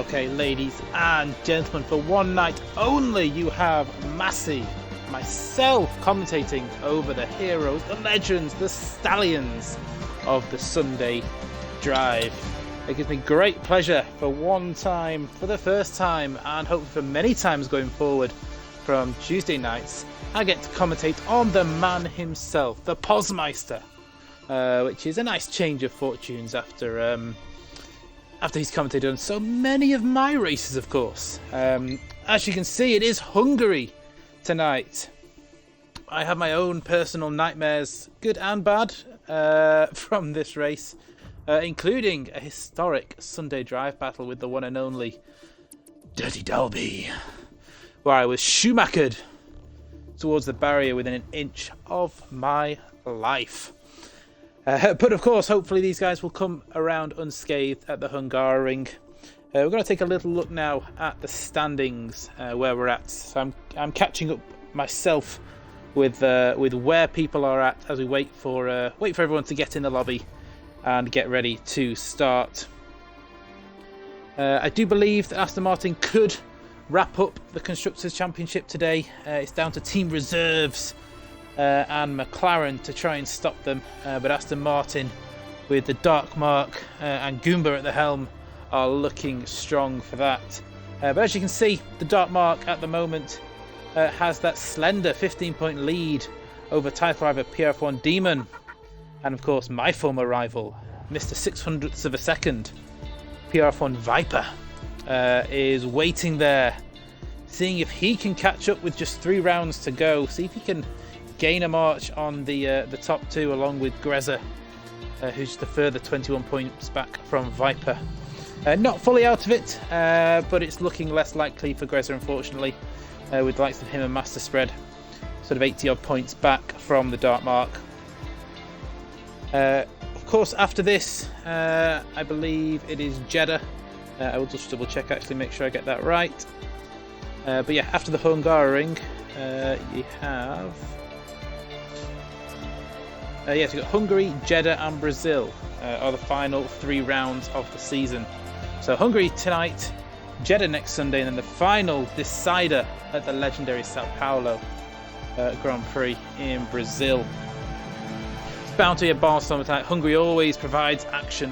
Okay, ladies and gentlemen, for one night only, you have Massey, myself, commentating over the heroes, the legends, the stallions of the Sunday drive. It gives me great pleasure for the first time, and hopefully for many times going forward from Tuesday nights, I get to commentate on the man himself, the Posmeister, which is a nice change of fortunes after he's commentated on so many of my races, of course. As you can see, it is Hungary tonight. I have my own personal nightmares, good and bad, from this race, including a historic Sunday drive battle with the one and only Dirty Dalby, where I was Schumachered towards the barrier within an inch of my life. But of course, hopefully these guys will come around unscathed at the Hungaroring. We're going to take a little look now at the standings, where we're at. So I'm catching up myself with where people are at as we wait for everyone to get in the lobby and get ready to start. I do believe that Aston Martin could wrap up the Constructors' Championship today. It's down to team reserves and McLaren to try and stop them, but Aston Martin, with the Dark Mark and Goomba at the helm, are looking strong for that. But as you can see, the Dark Mark at the moment has that slender 15-point lead over title rival PRF1 Demon, and of course my former rival, Mr. 600ths of a second, PRF1 Viper, is waiting there, seeing if he can catch up with just 3 rounds to go, see if he can gain a march on the top 2 along with Grezza, who's the further 21 points back from Viper. Not fully out of it, but it's looking less likely for Grezza, unfortunately, with the likes of him and Master Spread sort of 80 odd points back from the Dark Mark. Of course, after this, I believe it is Jeddah. I will just double check, actually, make sure I get that right. But yeah, after the Hungaroring, you have... yes, you've got Hungary, Jeddah and Brazil are the final 3 rounds of the season. So Hungary tonight, Jeddah next Sunday, and then the final decider at the legendary Sao Paulo Grand Prix in Brazil. It's bound to be a barnstormer tonight. Hungary always provides action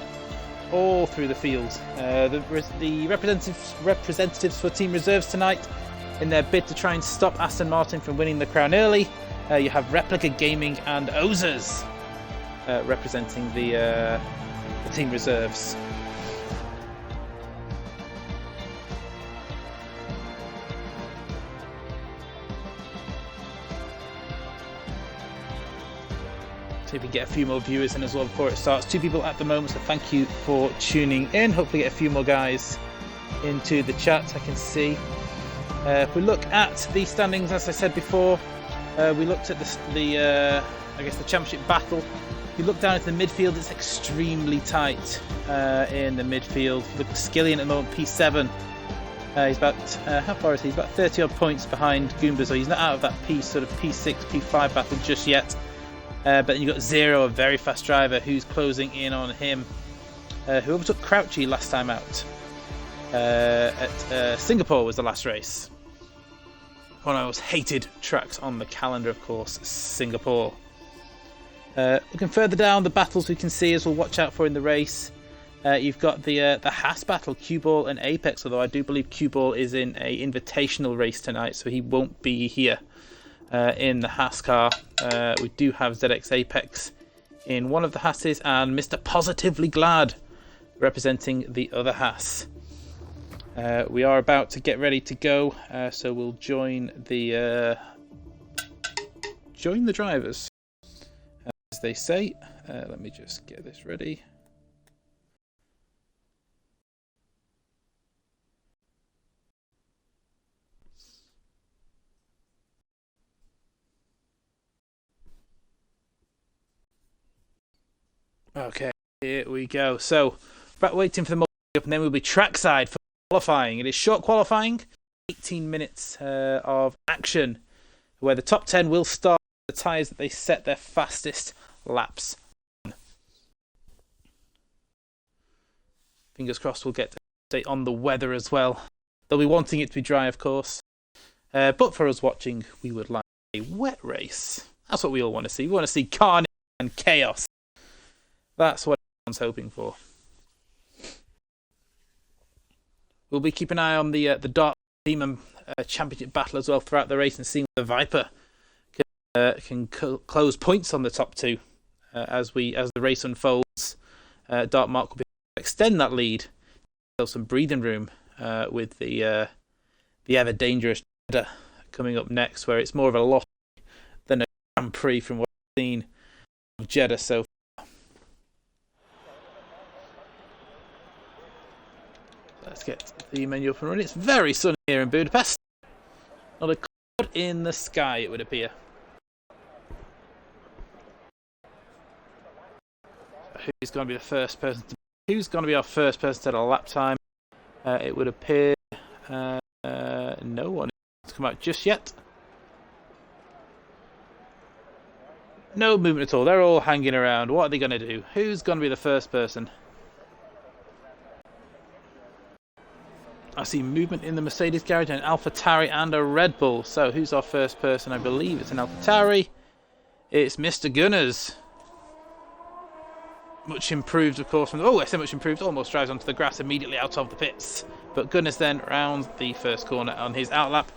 all through the field. The representatives for Team Reserves tonight, in their bid to try and stop Aston Martin from winning the crown early, you have Replica Gaming and Ozers representing the Team Reserves. See if we can get a few more viewers in as well before it starts. 2 people at the moment, so thank you for tuning in. Hopefully get a few more guys into the chat. I can see. If we look at the standings, as I said before, we looked at the championship battle. If you look down at the midfield, it's extremely tight in the midfield. Look at Skillian at the moment, P7. He's about, how far is he? He's about 30 odd points behind Goomba, so he's not out of that P6, P5 battle just yet. But then you've got Zero, a very fast driver, who's closing in on him, who overtook Crouchy last time out. At Singapore was the last race. One of the most hated tracks on the calendar, of course, Singapore. Looking further down, the battles we can see as we'll watch out for in the race. You've got the Haas battle, Q-Ball and Apex, although I do believe Q-Ball is in a invitational race tonight, so he won't be here in the Haas car. We do have ZX Apex in one of the Haases, and Mr. Positively Glad representing the other Haas. We are about to get ready to go, so we'll join the drivers, as they say. Let me just get this ready. Okay, here we go. So, waiting for the multi-up, and then we'll be trackside for qualifying. It is short qualifying, 18 minutes of action, where the top 10 will start the tyres that they set their fastest laps on. Fingers crossed we'll get update on the weather as well. They'll be wanting it to be dry, of course. But for us watching, we would like a wet race. That's what we all want to see. We want to see carnage and chaos. That's what everyone's hoping for. We'll be keeping an eye on the Dark Demon Championship battle as well throughout the race and seeing if the Viper can close points on the top two as the race unfolds. Dark Mark will be able to extend that lead. Still some breathing room with the ever dangerous Jeddah coming up next, where it's more of a lot than a Grand Prix from what I've seen of Jeddah so far. Let's get the menu up and running. It's very sunny here in Budapest. Not a cloud in the sky, it would appear. Who's going to be the first person? Who's going to be our first person to set a lap time? It would appear no one has come out just yet. No movement at all. They're all hanging around. What are they going to do? Who's going to be the first person? I see movement in the Mercedes garage, an AlphaTauri and a Red Bull. So who's our first person? I believe it's an AlphaTauri. It's Mr. Gunners. Much improved, of course. I say much improved. Almost drives onto the grass immediately out of the pits. But Gunners then rounds the first corner on his outlap.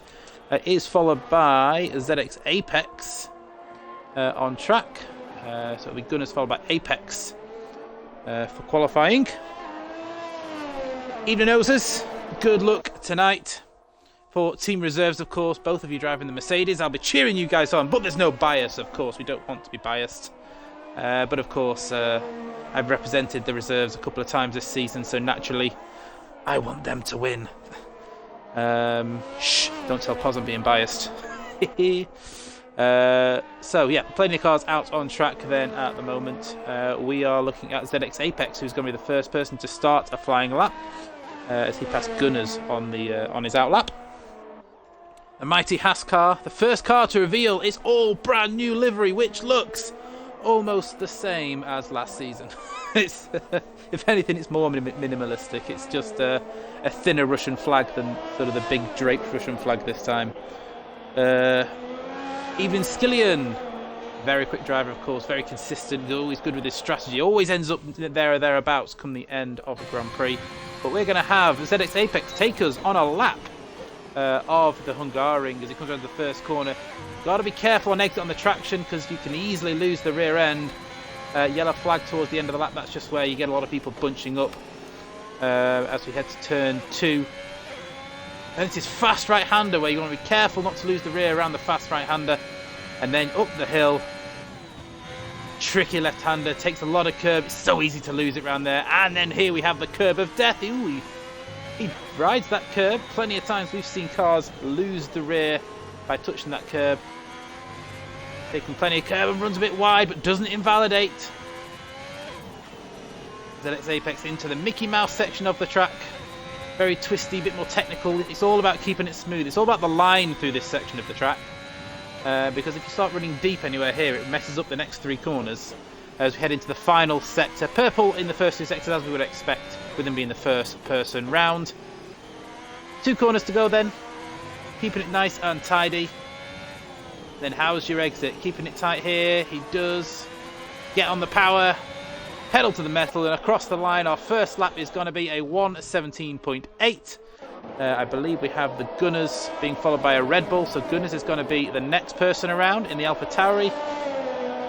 Is followed by ZX Apex on track. So it'll be Gunners followed by Apex for qualifying. Evening noses. Good luck tonight for Team Reserves, of course. Both of you driving the Mercedes. I'll be cheering you guys on, but there's no bias, of course. We don't want to be biased. But of course, I've represented the Reserves a couple of times this season, so naturally, I want them to win. Shh, don't tell Pos I'm being biased. So yeah, plenty of cars out on track then at the moment. We are looking at ZX Apex, who's going to be the first person to start a flying lap. As he passed Gunners on his outlap. The mighty Haas car, the first car to reveal its all brand new livery, which looks almost the same as last season. It's, if anything, it's more minimalistic. It's just a thinner Russian flag than sort of the big draped Russian flag this time. Even Skillian, very quick driver, of course, very consistent, always good with his strategy, always ends up there or thereabouts come the end of a Grand Prix. But we're going to have ZX Apex take us on a lap of the Hungaring as he comes around the first corner. Got to be careful on exit on the traction because you can easily lose the rear end. Yellow flag towards the end of the lap, that's just where you get a lot of people bunching up as we head to turn 2. And it's his fast right-hander where you want to be careful not to lose the rear around the fast right-hander. And then up the hill. Tricky left-hander, takes a lot of curb. It's so easy to lose it around there. And then here we have the curb of death. Ooh, he rides that curb. Plenty of times we've seen cars lose the rear by touching that curb. Taking plenty of curb and runs a bit wide, but doesn't invalidate. ZX Apex into the Mickey Mouse section of the track. Very twisty, bit more technical. It's all about keeping it smooth. It's all about the line through this section of the track. Because if you start running deep anywhere here, it messes up the next 3 corners as we head into the final sector. Purple in the first 2 sectors, as we would expect, with them being the first person round. 2 corners to go then. Keeping it nice and tidy. Then how's your exit? Keeping it tight here. He does. Get on the power. Pedal to the metal and across the line. Our first lap is going to be a 1:17.8. I believe we have the Gunners being followed by a Red Bull, so Gunners is going to be the next person around in the AlphaTauri.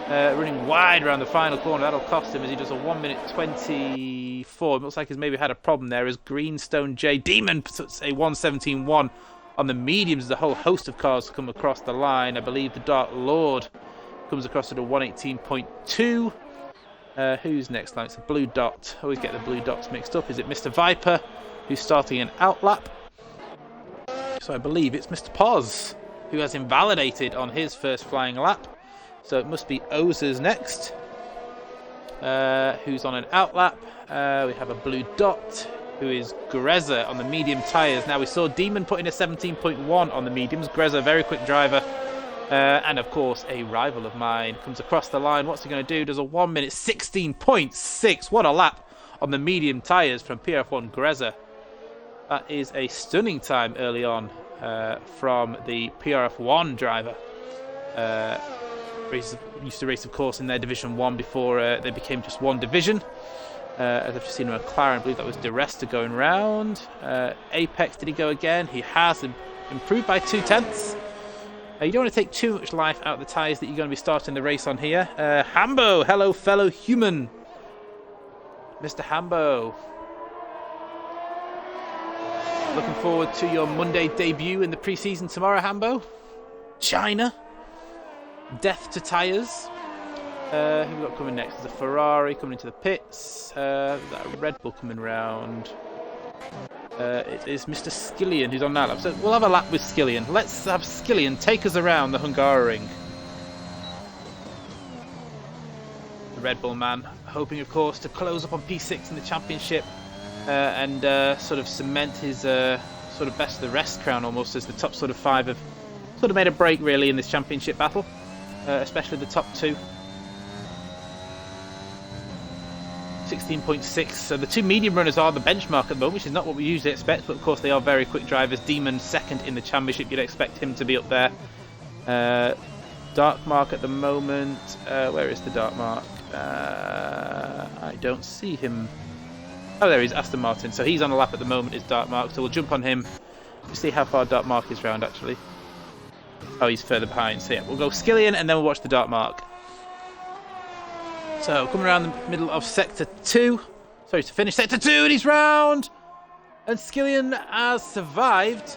Running wide around the final corner, that'll cost him as he does a 1:24. It looks like he's maybe had a problem there as Greenstone J Demon puts a 1:17.1 on the mediums as a whole host of cars come across the line. I believe the Dark Lord comes across at a 1:18.2. Who's next? Like, it's a blue dot. I always get the blue dots mixed up. Is it Mr. Viper who's starting an outlap? So I believe it's Mr. Pos who has invalidated on his first flying lap. So it must be Ozers next. Who's on an outlap. We have a blue dot who is Greza on the medium tyres. Now we saw Demon put in a 17.1 on the mediums. Greza, very quick driver. And of course, a rival of mine comes across the line. What's he going to do? Does a 1:16.6. What a lap on the medium tyres from PF1 Greza. That is a stunning time early on from the PRF1 driver. Used to race, of course, in their Division 1 before they became just one division. As I've just seen a McLaren, I believe that was De Resta going round. Apex, did he go again? He has improved by 2/10. You don't want to take too much life out of the tyres that you're going to be starting the race on here. Hambo, hello fellow human. Mr. Hambo. Looking forward to your Monday debut in the pre-season tomorrow, Hambo. China. Death to tyres. Who have we got coming next? There's a Ferrari coming into the pits. That Red Bull coming round. It is Mr. Skillian who's on that lap. So we'll have a lap with Skillian. Let's have Skillian take us around the Hungaroring. The Red Bull man, hoping of course to close up on P6 in the championship and sort of cement his sort of best of the rest crown almost, as the top sort of 5 have sort of made a break really in this championship battle, especially the top 2. 16.6, so the 2 medium runners are the benchmark at the moment, which is not what we usually expect, but of course they are very quick drivers. Demon second in the championship, you'd expect him to be up there. Dark mark at the moment, where is the dark mark? I don't see him. Oh, there he is, Aston Martin, so he's on a lap at the moment, is dark mark, so we'll jump on him to see how far dark mark is round actually. Oh, he's further behind, so yeah, we'll go Skillian and then we'll watch the dark mark. So, coming around the middle of Sector 2. Sorry, to finish Sector 2, and he's round! And Skillian has survived,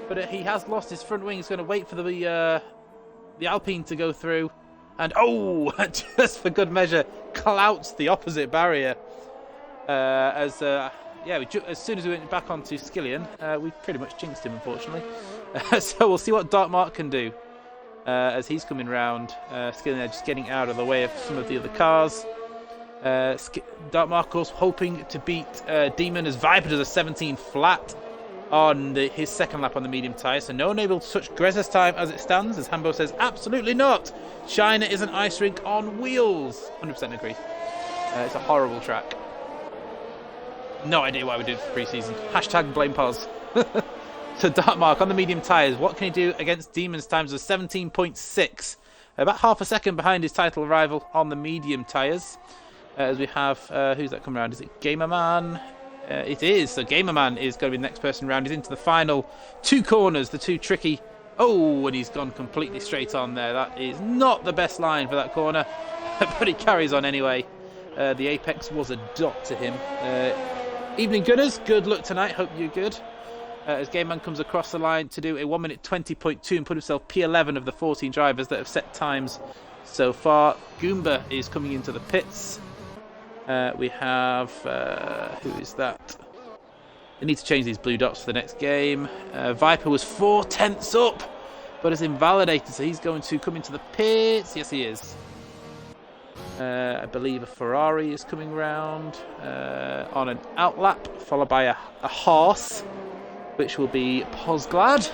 but he has lost his front wing. He's going to wait for the Alpine to go through. And, oh, just for good measure, clouts the opposite barrier. As soon as we went back onto Skillian, we pretty much jinxed him, unfortunately. So we'll see what Dark Mark can do. As he's coming round, Skillian just getting out of the way of some of the other cars. Dark Marcos hoping to beat Demon, as Viper does a 17 flat on his second lap on the medium tyre. So no one able to touch Greza's time as it stands, as Hambo says, absolutely not. China is an ice rink on wheels. 100% agree. It's a horrible track. No idea why we did it for pre-season. Hashtag blame pause. So Dark Mark on the medium tyres. What can he do against Demon's times of 17.6? About half a second behind his title rival on the medium tyres. As we have, who's that coming around? Is it Gamerman? It is. So Gamerman is going to be the next person round. He's into the final 2 corners, the 2 tricky. Oh, and he's gone completely straight on there. That is not the best line for that corner, but he carries on anyway. The apex was a dot to him. Evening Gunners, good luck tonight. Hope you're good. As Game Man comes across the line to do a 1 minute 20.2 and put himself P11 of the 14 drivers that have set times so far. Goomba is coming into the pits. We have, who is that? They need to change these blue dots for the next game. Viper was 4/10 up, but is invalidated, so he's going to come into the pits. Yes, he is. I believe a Ferrari is coming round on an outlap, followed by a horse, which will be Pozglad.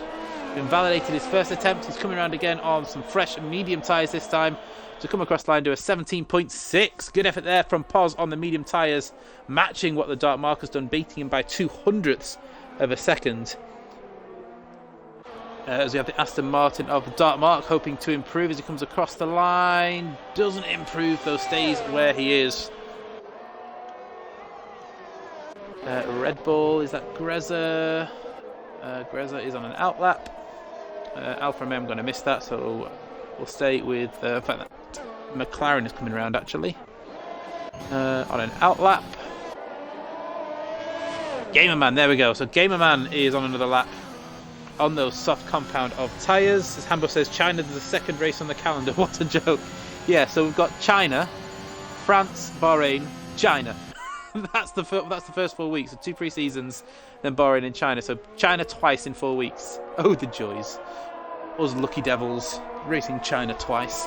Invalidated his first attempt. He's coming around again on some fresh medium tyres this time to come across the line to a 17.6. Good effort there from Poz on the medium tyres, matching what the Dark Mark has done, beating him by 0.02 of a second. As we have the Aston Martin of the Dark Mark hoping to improve as he comes across the line. Doesn't improve, though, stays where he is. Red Bull, is that Greza? Greza is on an outlap. Alfa Romeo, I'm going to miss that, so we'll stay with in fact, that McLaren is coming around actually on an outlap. Gamerman, there we go. So Gamerman is on another lap on those soft compound of tyres. As Hambo says, China, there's a second race on the calendar. What a joke. Yeah, so we've got China, France, Bahrain, China. That's the first 4 weeks. So 2 pre-seasons, then Bahrain and China. So China twice in 4 weeks. Oh, the joys. Us lucky devils racing China twice.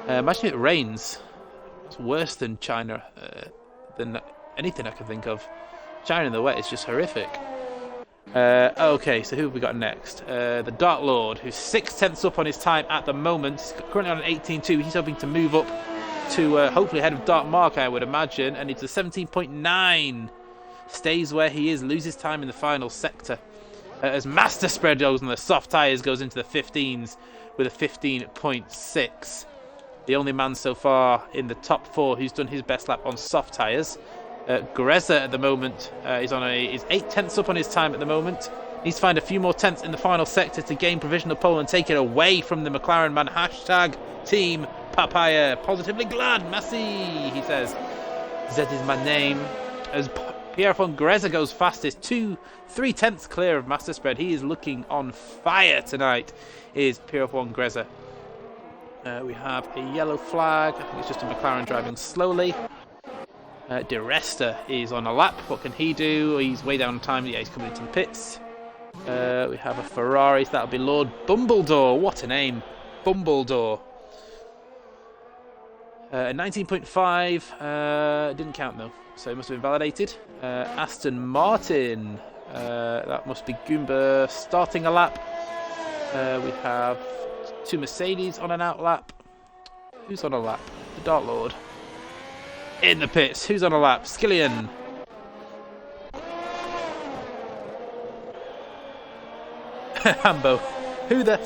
Imagine if it rains. It's worse than China, than anything I can think of. China in the wet is just horrific. Okay, so who have we got next? The Dark Lord, who's 6/10 up on his time at the moment. He's currently on an 18.2. He's hoping to move up to hopefully ahead of Dark Mark, I would imagine. And it's a 17.9 stays where he is, loses time in the final sector. As Master Spread goes on the soft tyres, goes into the 15s with a 15.6. The only man so far in the top 4 who's done his best lap on soft tyres. Greza at the moment is 8 tenths up on his time at the moment. Needs to find a few more tenths in the final sector to gain provisional pole and take it away from the McLaren man. Hashtag Team Papaya. Positively glad, Massey, he says. That is my name. As Pierre von Greza goes fastest, 3 tenths clear of Master Spread. He is looking on fire tonight, is Pierre von Greza. We have a yellow flag. I think it's just a McLaren driving slowly. De Resta is on a lap. What can he do? He's way down on time. Yeah, he's coming into the pits. We have a Ferrari. So that'll be Lord Bumbledore. What a name. Bumbledore. 19.5. Didn't count though. So it must have been validated. Aston Martin. That must be Goomba starting a lap. We have 2 Mercedes on an out lap. Who's on a lap? The Dark Lord. In the pits. Who's on a lap? Skillian. Hambo. Who the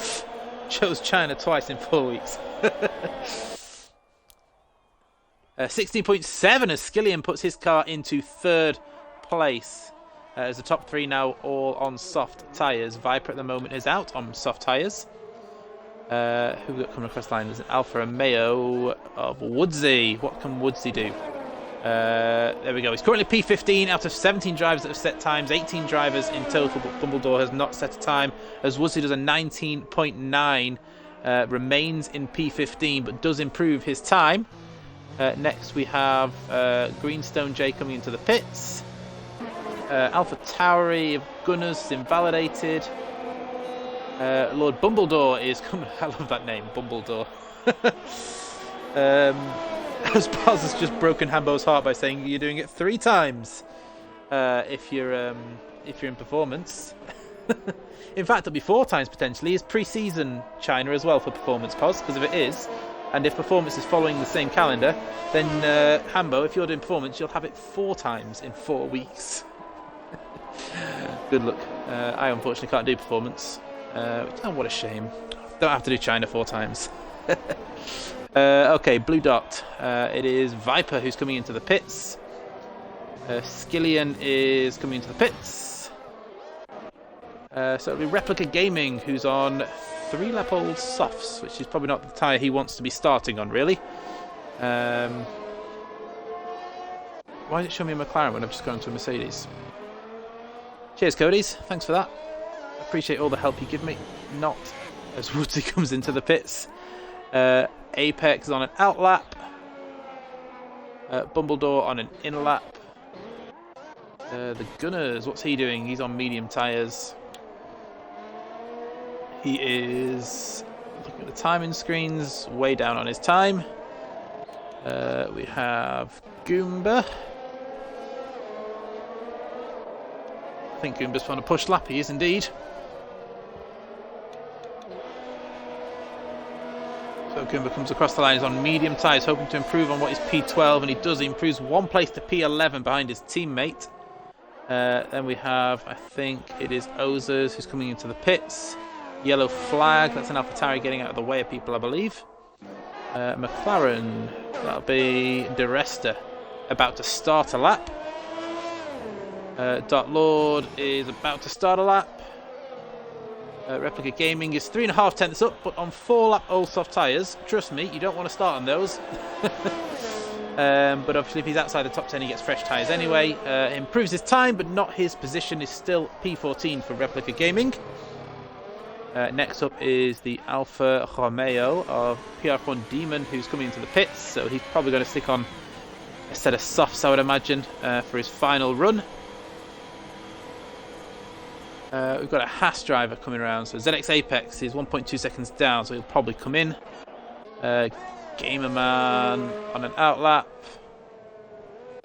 chose China twice in 4 weeks? 16.7 as Skillian puts his car into 3rd place. As the top 3 now all on soft tyres. Viper at the moment is out on soft tyres. Who we got coming across the line? There's an Alfa Romeo of Woodsy. What can Woodsy do? There we go. He's currently P15 out of 17 drivers that have set times. 18 drivers in total, but Bumbledore has not set a time. As Woodsy does a 19.9. Remains in P15, but does improve his time. Next we have Greenstone J coming into the pits. Alpha Tauri of Gunners invalidated. Lord Bumbledore is coming. I love that name, Bumbledore. As Paz has just broken Hambo's heart by saying you're doing it 3 times if you're in performance. In fact, it'll be 4 times potentially. Is pre-season China as well for performance, Paz? Because if it is, and if performance is following the same calendar, then Hambo, if you're doing performance, you'll have it 4 times in 4 weeks. Good luck. I unfortunately can't do performance. Oh, what a shame. Don't have to do China 4 times. Okay, blue dot. It is Viper who's coming into the pits. Skillian is coming into the pits. So it'll be Replica Gaming who's on 3-lap-old softs, which is probably not the tyre he wants to be starting on, really. Why did it show me a McLaren when I've just gone to a Mercedes? Cheers, Cody's. Thanks for that. Appreciate all the help you give me. Not as Woodsy comes into the pits. Apex on an out lap. Bumbledore on an in lap. The Gunners, what's he doing? He's on medium tyres. He is looking at the timing screens, way down on his time. We have Goomba. I think Goomba's trying to push lap. He is indeed. So Goomba comes across the line. He's on medium tyres, hoping to improve on what is P12, and he does. He improves 1 place to P11 behind his teammate. Then we have, I think it is Ozers who's coming into the pits. Yellow flag, that's an AlphaTauri getting out of the way of people, I believe. McLaren, that'll be De Resta, about to start a lap. Dark Lord is about to start a lap. Replica Gaming is 3.5 tenths up, but on 4-lap old soft tyres. Trust me, you don't want to start on those. But obviously if he's outside the top 10 he gets fresh tyres anyway. Improves his time, but not his position. Is still P14 for Replica Gaming. Next up is the Alfa Romeo of Pierre von Demon, who's coming into the pits, so he's probably going to stick on a set of softs, I would imagine, for his final run. We've got a Haas driver coming around, so ZX Apex is 1.2 seconds down, so he'll probably come in. Gamerman on an outlap.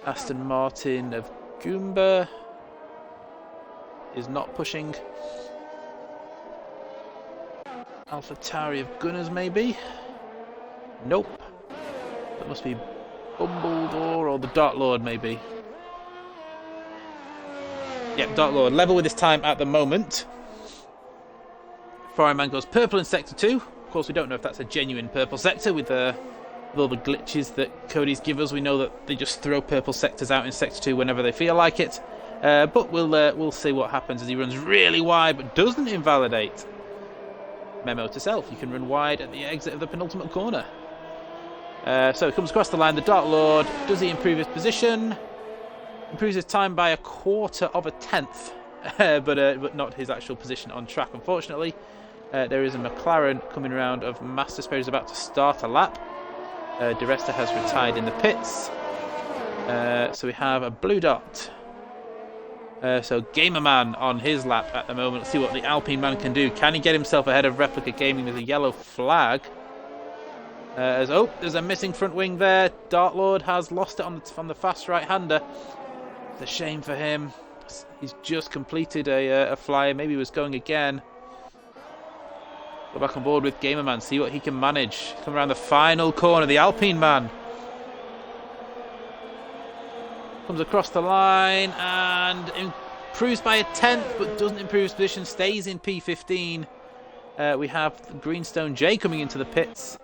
Aston Martin of Goomba is not pushing. AlphaTauri of Gunners, maybe? Nope. That must be Bumbledore or the Dark Lord, maybe. Yep, Dark Lord level with his time at the moment. Foreign Man goes purple in Sector 2. Of course, we don't know if that's a genuine purple sector with all the glitches that Cody's give us. We know that they just throw purple sectors out in Sector 2 whenever they feel like it. But we'll see what happens as he runs really wide, but doesn't invalidate. Memo to self, you can run wide at the exit of the penultimate corner. So he comes across the line, the Dark Lord. Does he improve his position? Improves his time by 1/4 of a tenth, but not his actual position on track, unfortunately. There is a McLaren coming around of Master Spread, is about to start a lap. De Resta has retired in the pits. So we have a blue dot. So Gamerman on his lap at the moment. Let's see what the Alpine Man can do. Can he get himself ahead of Replica Gaming with a yellow flag? There's a missing front wing there. Dark Lord has lost it on the fast right-hander. It's a shame for him. He's just completed a flyer. Maybe he was going again. Go back on board with Gamerman. See what he can manage. Come around the final corner. The Alpine Man comes across the line and improves by 1/10, but doesn't improve his position. Stays in P15. We have Greenstone J coming into the pits,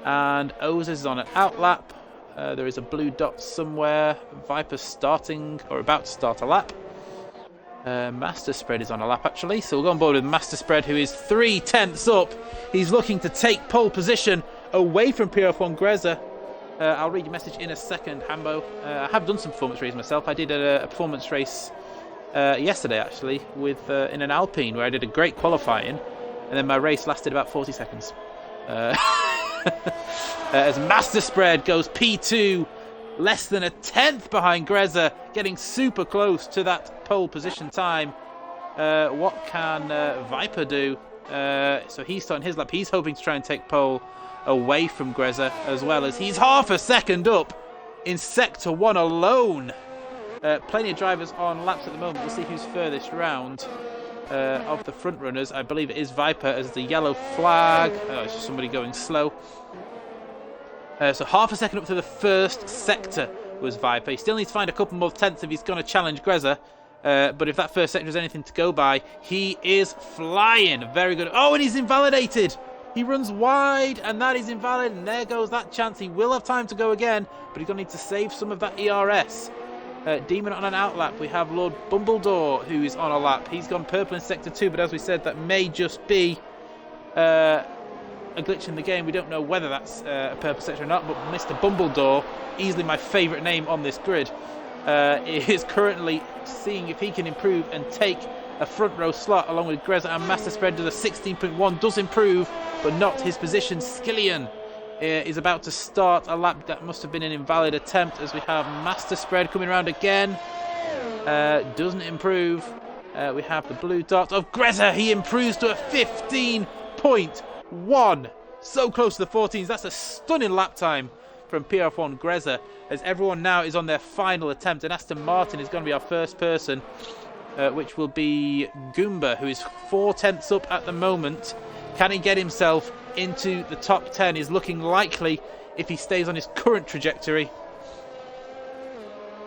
and Ozes is on an outlap. There is a blue dot somewhere. Viper starting or about to start a lap. Master Spread is on a lap actually, so we'll go on board with Master Spread, who is 3/10 up. He's looking to take pole position away from PRF1 Greza. I'll read your message in a second, Hambo. I have done some performance races myself. I did a performance race yesterday, actually, with in an Alpine, where I did a great qualifying, and then my race lasted about 40 seconds. As Master Spread goes P2, less than 1/10 behind Greza, getting super close to that pole position time. What can Viper do? So he's starting his lap. He's hoping to try and take pole away from Greza, as well as he's half a second up in Sector 1 alone. Plenty of drivers on laps at the moment. We'll see who's furthest round of the front runners. I believe it is Viper as the yellow flag. It's just somebody going slow. So half a second up to the first sector was Viper. He still needs to find a couple more tenths if he's going to challenge Greza. But if that first sector is anything to go by, he is flying. Very good. Oh, and he's invalidated. He runs wide, and that is invalid, and there goes that chance. He will have time to go again, but he's going to need to save some of that ERS. Demon on an outlap. We have Lord Bumbledore, who is on a lap. He's gone purple in Sector 2, but as we said, that may just be a glitch in the game. We don't know whether that's a purple sector or not, but Mr. Bumbledore, easily my favourite name on this grid, is currently seeing if he can improve and take a front row slot along with Greza, and Master Spread to the 16.1 does improve, but not his position. Skillian is about to start a lap. That must have been an invalid attempt, as we have Master Spread coming around again. Doesn't improve. We have the blue dot of Greza. He improves to a 15.1. So close to the 14s. That's a stunning lap time from PRF1 Greza, as everyone now is on their final attempt, and Aston Martin is going to be our first person, which will be Goomba, who is 4/10 up at the moment. Can he get himself into the top 10? Is looking likely if he stays on his current trajectory.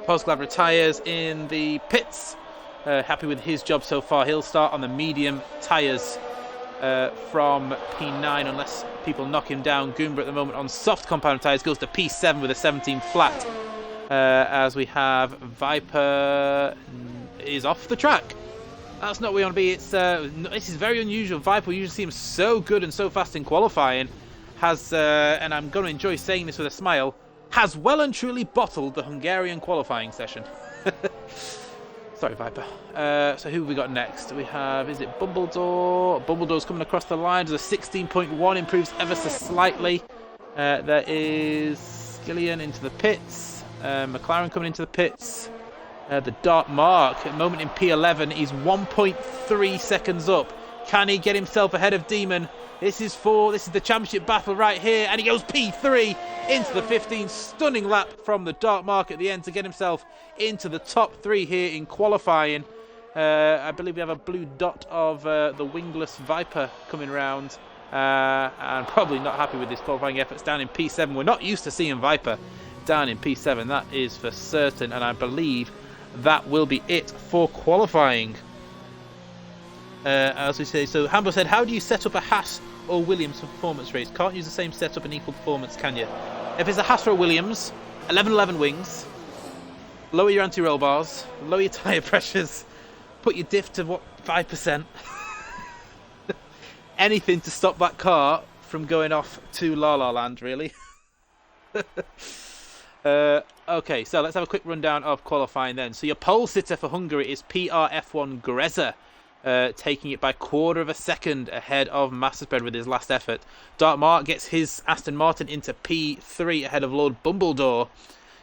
Posglav retires in the pits. Happy with his job so far. He'll start on the medium tyres from P9 unless people knock him down. Goomba at the moment on soft compound tyres goes to P7 with a 17 flat. As we have Viper is off the track. That's not where we want to be. This is very unusual. Viper, we usually see him so good and so fast in qualifying, has, and I'm going to enjoy saying this with a smile, has well and truly bottled the Hungarian qualifying session. Sorry, Viper. So who have we got next? We have, is it Bumbledore? Bumbledore's coming across the line. There's a 16.1, improves ever so slightly. There is Skillian into the pits. McLaren coming into the pits. The Dark Mark at the moment in P11. He's 1.3 seconds up. Can he get himself ahead of Demon? This is the championship battle right here, and he goes P3 into the 15. Stunning lap from the Dark Mark at the end to get himself into the top 3 here in qualifying. I believe we have a blue dot of the wingless Viper coming round, and probably not happy with his qualifying efforts down in P7. We're not used to seeing Viper down in P7, that is for certain, and I believe that will be it for qualifying. As we say, so Hambo said, how do you set up a Haas or Williams for performance race? Can't use the same setup and equal performance, can you? If it's a Haas or a Williams, 11-11 wings, lower your anti-roll bars, lower your tyre pressures, put your diff to what, 5%? Anything to stop that car from going off to La La Land, really. Okay, so let's have a quick rundown of qualifying then. So your pole sitter for Hungary is PRF1 Greza, taking it by 1/4 of a second ahead of Masterspread with his last effort. Dartmart gets his Aston Martin into P3 ahead of Lord Bumbledore.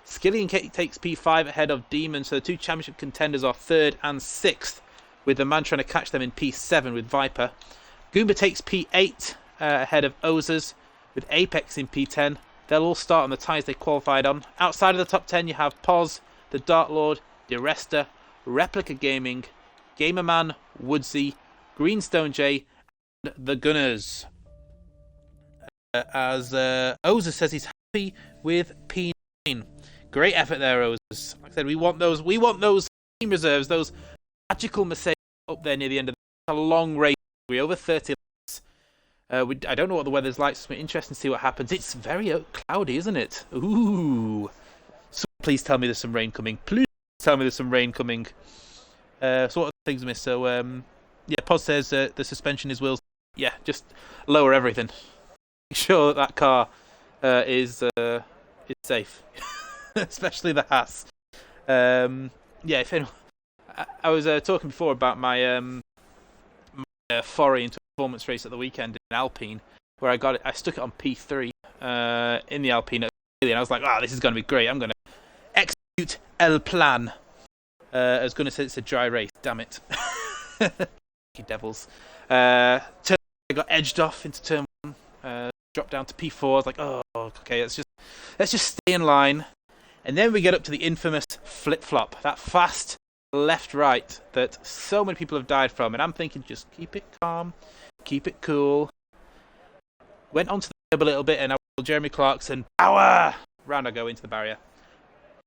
Skillian takes P5 ahead of Demon, so the two championship contenders are 3rd and 6th, with the man trying to catch them in P7 with Viper. Goomba takes P8 ahead of Ozers, with Apex in P10. They'll all start on the tyres they qualified on. Outside of the top 10, you have Poz, the Dart Lord, DeResta, Replica Gaming, Gamerman, Woodsy, Greenstone J, and the Gunners. As Ozers says he's happy with P9. Great effort there, Ozers. Like I said, we want those team reserves, those magical Mercedes up there near the end of a long race. We're over 30 laps. I don't know what the weather's like, so it's interesting to see what happens. It's very cloudy, isn't it? Ooh. So please tell me there's some rain coming. Please tell me there's some rain coming. So what are the things miss? So, yeah, Poz says the suspension is wheels. Yeah, just lower everything. Make sure that car is safe. Especially the Haas. Yeah, if anyone... I was talking before about my foray into a performance race at the weekend in Alpine, where I stuck it on P3 in the Alpine, and I was like, this is going to be great. I'm going to execute El Plan. I was going to say it's a dry race, damn it. You devils. I got edged off into turn 1, dropped down to P4. I was like, okay, let's just stay in line. And then we get up to the infamous flip-flop, that fast left-right that so many people have died from, and I'm thinking, just keep it calm, keep it cool. Went onto the curb a little bit, and I told Jeremy Clarkson, power! Round I go into the barrier.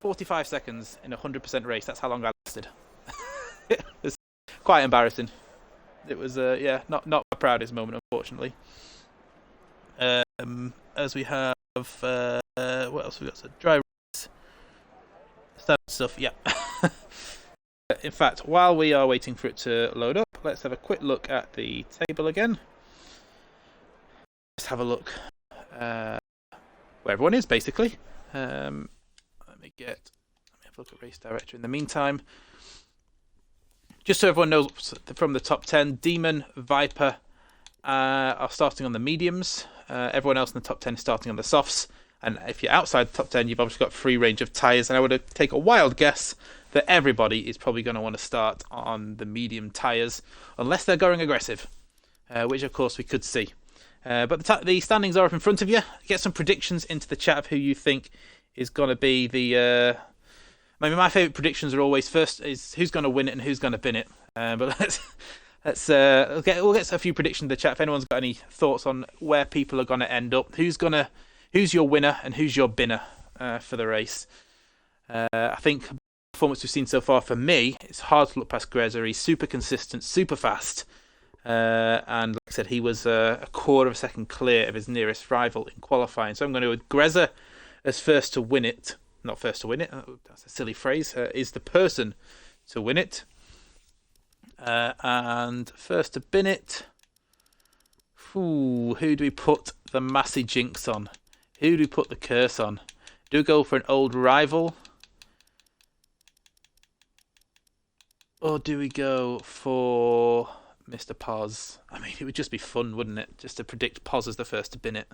45 seconds in a 100% race, that's how long I lasted. It was quite embarrassing. It was, not my proudest moment, unfortunately. As we have, what else we got? So, dry race. Standard stuff, yeah. In fact, while we are waiting for it to load up, let's have a quick look at the table again. Let's have a look where everyone is, basically. Let me have a look at Race Director in the meantime. Just so everyone knows, from the top 10, Demon, Viper are starting on the mediums. Everyone else in the top 10 is starting on the softs. And if you're outside the top 10, you've obviously got free range of tyres. And I would take a wild guess that everybody is probably going to want to start on the medium tyres, unless they're going aggressive, which of course we could see. But the standings are up in front of you. Get some predictions into the chat of who you think is going to be the... my favourite predictions are always first is who's going to win it and who's going to bin it. But we'll get a few predictions in the chat if anyone's got any thoughts on where people are going to end up. Who's your winner and who's your binner for the race? I think the performance we've seen so far, for me, it's hard to look past Greza. He's super consistent, super fast. And like I said, he was a 1/4 of a second clear of his nearest rival in qualifying. So I'm going to go with Greza as first to win it. Not first to win it, that's a silly phrase. Is the person to win it. And first to bin it. Who do we put the Massey jinx on? Who do we put the curse on? Do we go for an old rival? Or do we go for Mr. Poz? I mean, it would just be fun, wouldn't it? Just to predict Poz as the first to bin it.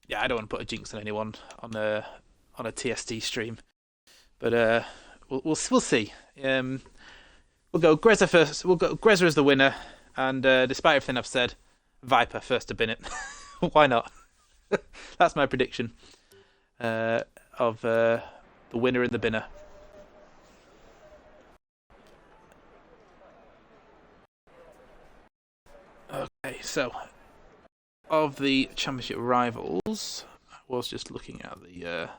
Yeah, I don't want to put a jinx on anyone on a TSD stream. But we'll see. We'll go Greza first. We'll go Greza as the winner. And despite everything I've said, Viper first to bin it. Why not? That's my prediction of the winner and the binner. Okay, so of the championship rivals, was just looking at the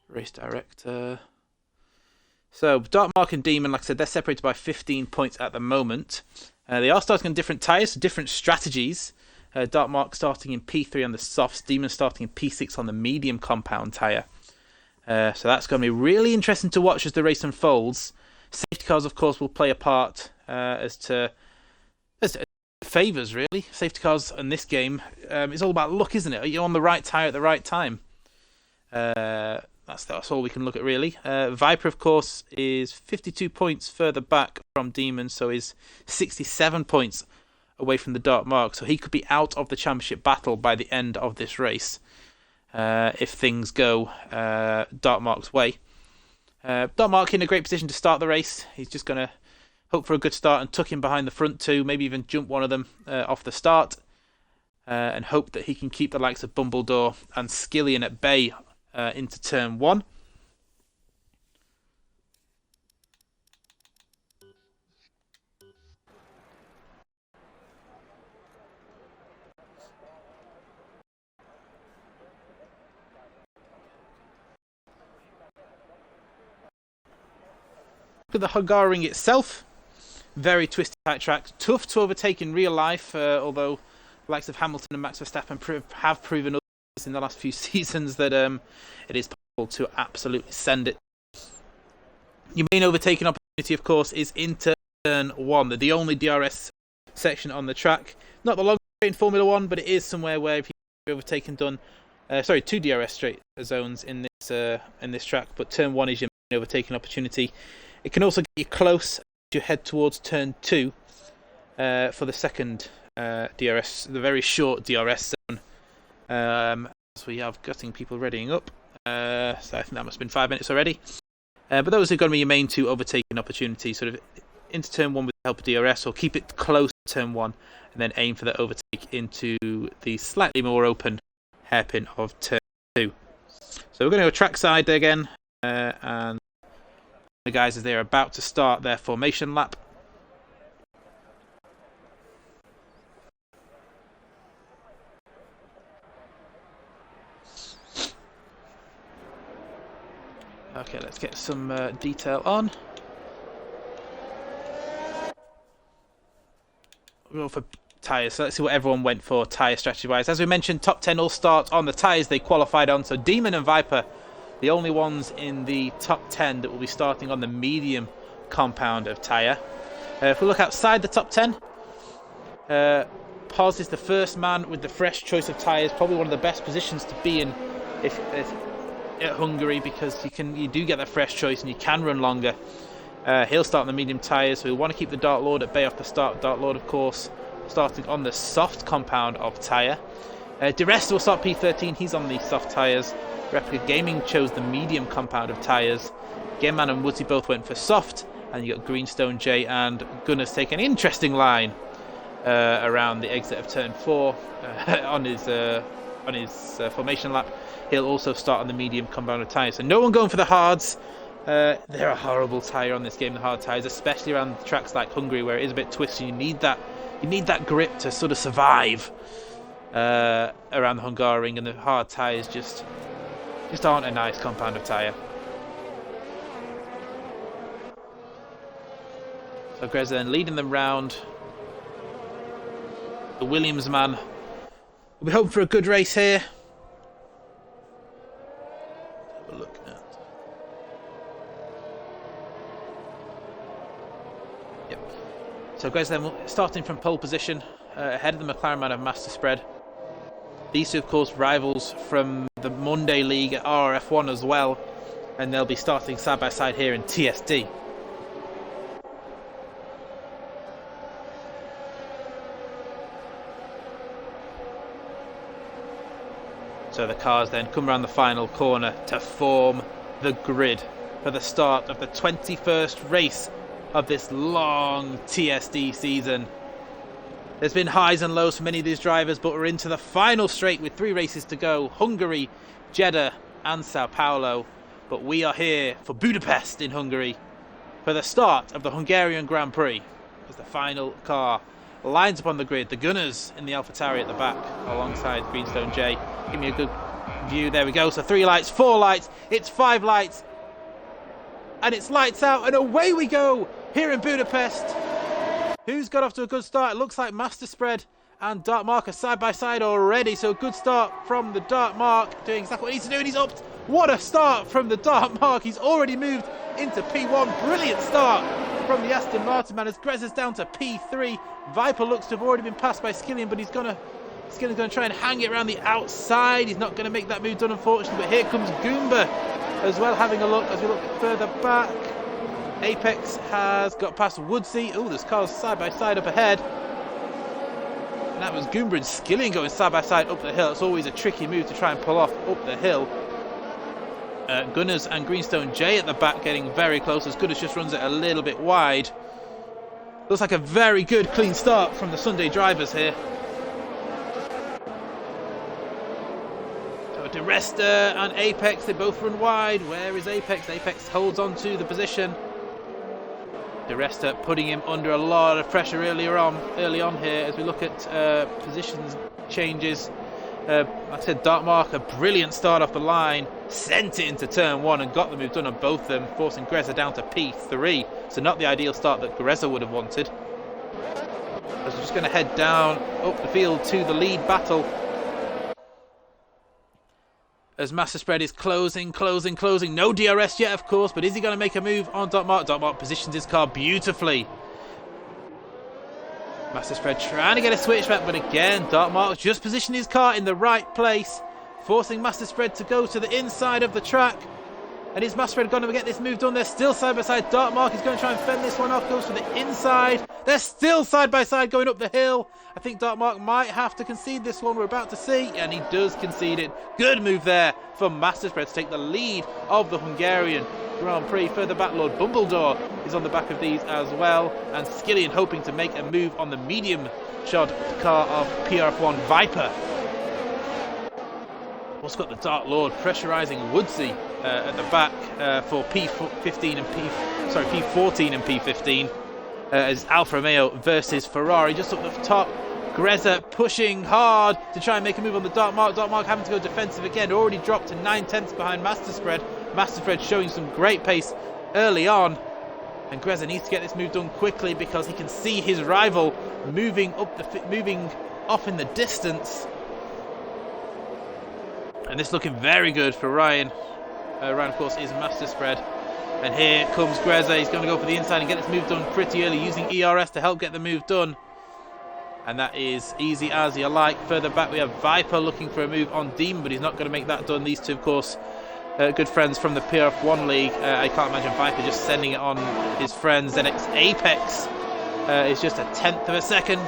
race director. So Dartmark and Demon, like I said, they're separated by 15 points at the moment. They are starting on different tyres, different strategies. Dartmark starting in P3 on the softs, Demon starting in P6 on the medium compound tyre. So that's going to be really interesting to watch as the race unfolds. Safety cars, of course, will play a part as favours, really. Safety cars in this game, it's all about luck, isn't it? Are you on the right tyre at the right time? That's all we can look at, really. Viper, of course, is 52 points further back from Demon, so is 67 points away from the Dartmark. So he could be out of the championship battle by the end of this race if things go Dartmark's way. Dartmark in a great position to start the race. He's just going to hope for a good start and tuck in behind the front two, maybe even jump one of them off the start, and hope that he can keep the likes of Bumbledore and Skillian at bay into turn one. Look at the Hungary itself. Very twisty tight track. Tough to overtake in real life, although the likes of Hamilton and Max Verstappen have proven in the last few seasons that it is possible to absolutely send it. Your main overtaking opportunity, of course, is into turn one, the only DRS section on the track. Not the longest in Formula One, but it is somewhere where if you overtaken done, two DRS straight zones in this track. But turn one is your main overtaking opportunity. It can also get you close as you head towards turn two for the second DRS, the very short DRS zone. As we have getting people readying up, so I think that must have been 5 minutes already. But those are going to be your main two overtaking opportunities, sort of into turn one with the help of DRS, or keep it close to turn one and then aim for the overtake into the slightly more open hairpin of turn two. So we're going to go trackside again, and the guys as they're about to start their formation lap. Okay, let's get some detail on. We'll go for tyres. So let's see what everyone went for tyre strategy-wise. As we mentioned, top 10 all start on the tyres they qualified on. So Demon and Viper, the only ones in the top 10 that will be starting on the medium compound of tyre. If we look outside the top 10, Pos is the first man with the fresh choice of tyres. Probably one of the best positions to be in if at Hungary, because you do get that fresh choice and you can run longer. He'll start on the medium tyres, so we want to keep the Dark Lord at bay off the start. Dark Lord, of course, starting on the soft compound of tyre. DeResta will start P13, he's on the soft tyres. Replica Gaming chose the medium compound of tyres. Gameman and Woodsy both went for soft, and you got Greenstone, J and Gunnar's take an interesting line around the exit of turn 4 on his formation lap. He'll also start on the medium compound of tyres. So no one going for the hards. They're a horrible tyre on this game, the hard tyres, especially around tracks like Hungary where it is a bit twisty. You need that grip to sort of survive around the Hungaroring, and the hard tyres just aren't a nice compound of tyre. So Grez then leading them round. The Williams man. We'll be hoping for a good race here. So guys, then starting from pole position, ahead of the McLaren man of Master Spread. These two, of course, rivals from the Monday League at RRF1 as well, and they'll be starting side by side here in TSD. So the cars then come around the final corner to form the grid for the start of the 21st race of this long TSD season. There's been highs and lows for many of these drivers, but we're into the final straight with 3 races to go: Hungary, Jeddah and Sao Paulo. But we are here for Budapest in Hungary for the start of the Hungarian Grand Prix, as the final car lines up on the grid. The Gunners in the AlphaTauri at the back alongside Greenstone J. Give me a good view. There we go. So 3 lights, 4 lights, it's 5 lights, and it's lights out, and away we go here in Budapest. Who's got off to a good start? It looks like Master Spread and Dark Mark are side by side already. So a good start from the Dark Mark, doing exactly what he needs to do, and he's upped. What a start from the Dark Mark. He's already moved into P1. Brilliant start from the Aston Martin man as Grezza's down to P3. Viper looks to have already been passed by Skillian, but he's gonna try and hang it around the outside. He's not going to make that move done, unfortunately. But here comes Goomba as well, having a look as we look further back. Apex has got past Woodsy. Oh, there's cars side by side up ahead. And that was Goomba and Skillian going side by side up the hill. It's always a tricky move to try and pull off up the hill. Gunners and Greenstone J at the back getting very close as Gunners just runs it a little bit wide. Looks like a very good clean start from the Sunday drivers here. So DeResta and Apex, they both run wide. Where is Apex? Apex holds on to the position. DeResta putting him under a lot of pressure early on here as we look at positions changes. Like I said, Dark Mark, a brilliant start off the line, sent it into turn 1 and got the move done on both of them, forcing Grezza down to P3. So not the ideal start that Grezza would have wanted. As we're just going to head down up the field to the lead battle. As Master Spread is closing. No DRS yet, of course, but is he going to make a move on Dark Mark? Dark Mark positions his car beautifully. Master Spread trying to get a switchback, but again, Dark Mark just positioned his car in the right place, forcing Master Spread to go to the inside of the track. And is Master Spread going to get this move done? They're still side by side. Dark Mark is going to try and fend this one off, goes to the inside. They're still side by side going up the hill. I think Dark Mark might have to concede this one, we're about to see, and he does concede it. Good move there for Master Spread to take the lead of the Hungarian Grand Prix. Further back, Lord Bumbledore is on the back of these as well, and Skillian hoping to make a move on the medium shod car of PRF1 Viper. Also got the Dark Lord pressurising Woodsy at the back for P14 and P15 as Alfa Romeo versus Ferrari. Just up the top, Grezza pushing hard to try and make a move on the Dark Mark. Dark Mark having to go defensive again, already dropped to 9/10 behind Master Spread. Master Spread showing some great pace early on, and Grezza needs to get this move done quickly because he can see his rival moving off in the distance. And this looking very good for Ryan. Ryan, of course, is Master Spread. And here comes Grezza. He's going to go for the inside and get this move done pretty early, using ERS to help get the move done. And that is easy as you like. Further back, we have Viper looking for a move on Demon, but he's not going to make that done. These two, of course, good friends from the PRF1 League. I can't imagine Viper just sending it on his friends. NX Apex is just a 1/10 of a second.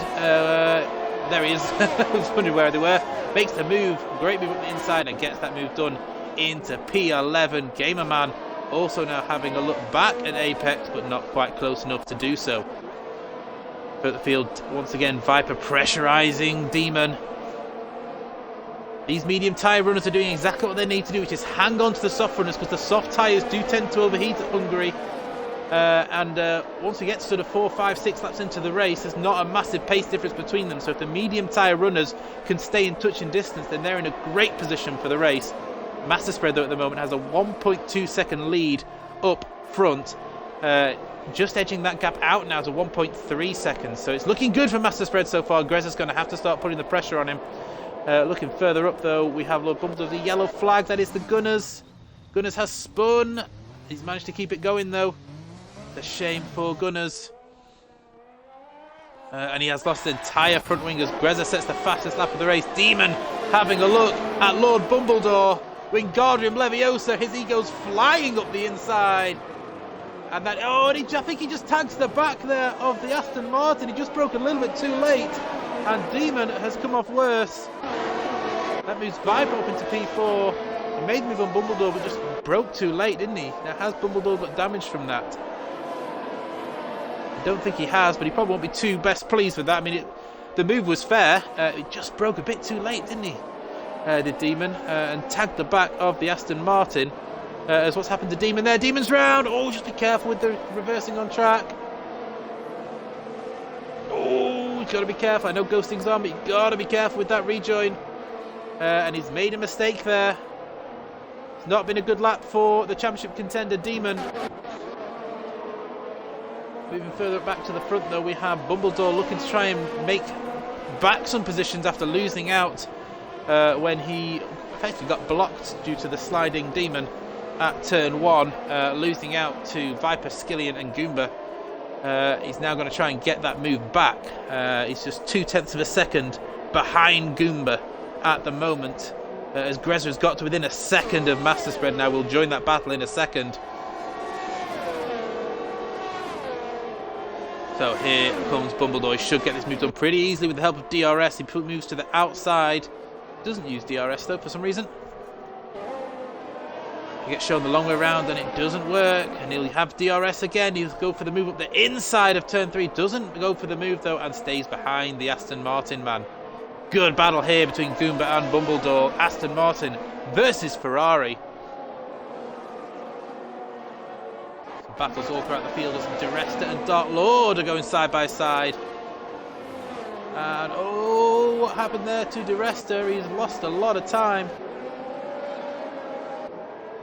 There he is. I was wondering where they were. Makes the move, great move up the inside, and gets that move done into P11. Gamerman also now having a look back at Apex, but not quite close enough to do so. But the field, once again, Viper pressurising Demon. These medium tyre runners are doing exactly what they need to do, which is hang on to the soft runners, because the soft tyres do tend to overheat at Hungary. Once we get sort of 4, 5, 6 laps into the race, there's not a massive pace difference between them. So if the medium tyre runners can stay in touch and distance, then they're in a great position for the race. Master Spread, though, at the moment has a 1.2 second lead up front, just edging that gap out now to 1.3 seconds. So it's looking good for Master Spread so far. Grezza's going to have to start putting the pressure on him. Looking further up, though, we have Lord Bumble of the yellow flag. That is the Gunners. Gunners has spun. He's managed to keep it going, though. A shame for Gunners. And he has lost the entire front wing as Grezza sets the fastest lap of the race. Demon having a look at Lord Bumbledore. Wingardium Leviosa, his ego's flying up the inside. And that, I think he just tags the back there of the Aston Martin. He just broke a little bit too late. And Demon has come off worse. That moves Viper up into P4. He made the move on Bumbledore, but just broke too late, didn't he? Now, has Bumbledore got damage from that? I don't think he has, but he probably won't be too best pleased with that. I mean, the move was fair. It just broke a bit too late, didn't he? Did Demon, and tagged the back of the Aston Martin. As what's happened to Demon there? Demon's round. Oh, just be careful with the reversing on track. Oh, you've got to be careful. I know ghosting's on, but you've got to be careful with that rejoin. And he's made a mistake there. Not been a good lap for the championship contender Demon. Moving further back to the front though, we have Bumbledore looking to try and make back some positions after losing out when he effectively got blocked due to the sliding Demon at turn 1, losing out to Viper, Skillian and Goomba. He's now going to try and get that move back. He's just 0.2 of a second behind Goomba at the moment, as Grezza has got to within a second of Master Spread now. We'll join that battle in a second. So here comes Bumbledore. He should get this move done pretty easily with the help of DRS. He moves to the outside. Doesn't use DRS though for some reason. He gets shown the long way around and it doesn't work. And he'll have DRS again. He'll go for the move up the inside of turn 3. Doesn't go for the move though and stays behind the Aston Martin man. Good battle here between Goomba and Bumbledore. Aston Martin versus Ferrari. Battles all throughout the field as Duresta and Dark Lord are going side by side. And oh, what happened there to Duresta? He's lost a lot of time.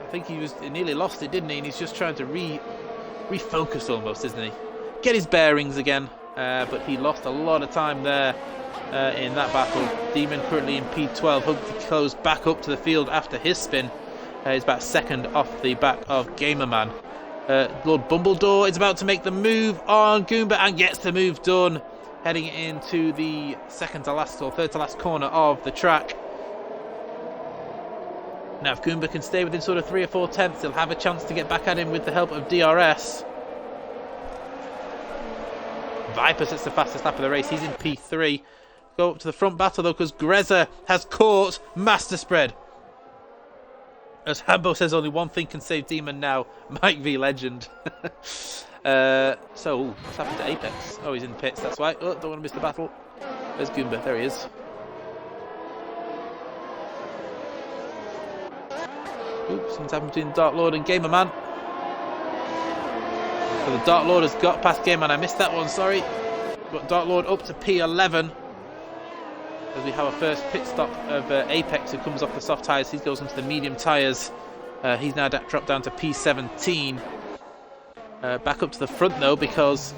I think he nearly lost it, didn't he? And he's just trying to refocus almost, isn't he? Get his bearings again. But he lost a lot of time there in that battle. Demon currently in P12, hoping to close back up to the field after his spin. He's about second off the back of Gamerman. Lord Bumbledore is about to make the move on Goomba and gets the move done, heading into the second to last or third to last corner of the track. Now if Goomba can stay within sort of 3 or 4 tenths, he'll have a chance to get back at him with the help of DRS. Viper sets the fastest lap of the race. He's in P3. Go up to the front battle though, because Grezza has caught Master Spread. As Hambo says, only one thing can save Demon now. Mike V Legend. So, what's happened to Apex? Oh, he's in the pits, that's why. Oh, don't want to miss the battle. There's Goomba, there he is. Oops, something's happened between Dark Lord and Gamerman. So the Dark Lord has got past Gamerman. I missed that one, sorry. Got Dark Lord up to P11. As we have our first pit stop of Apex, who comes off the soft tyres. He goes onto the medium tyres. He's now dropped down to P17. Back up to the front though, because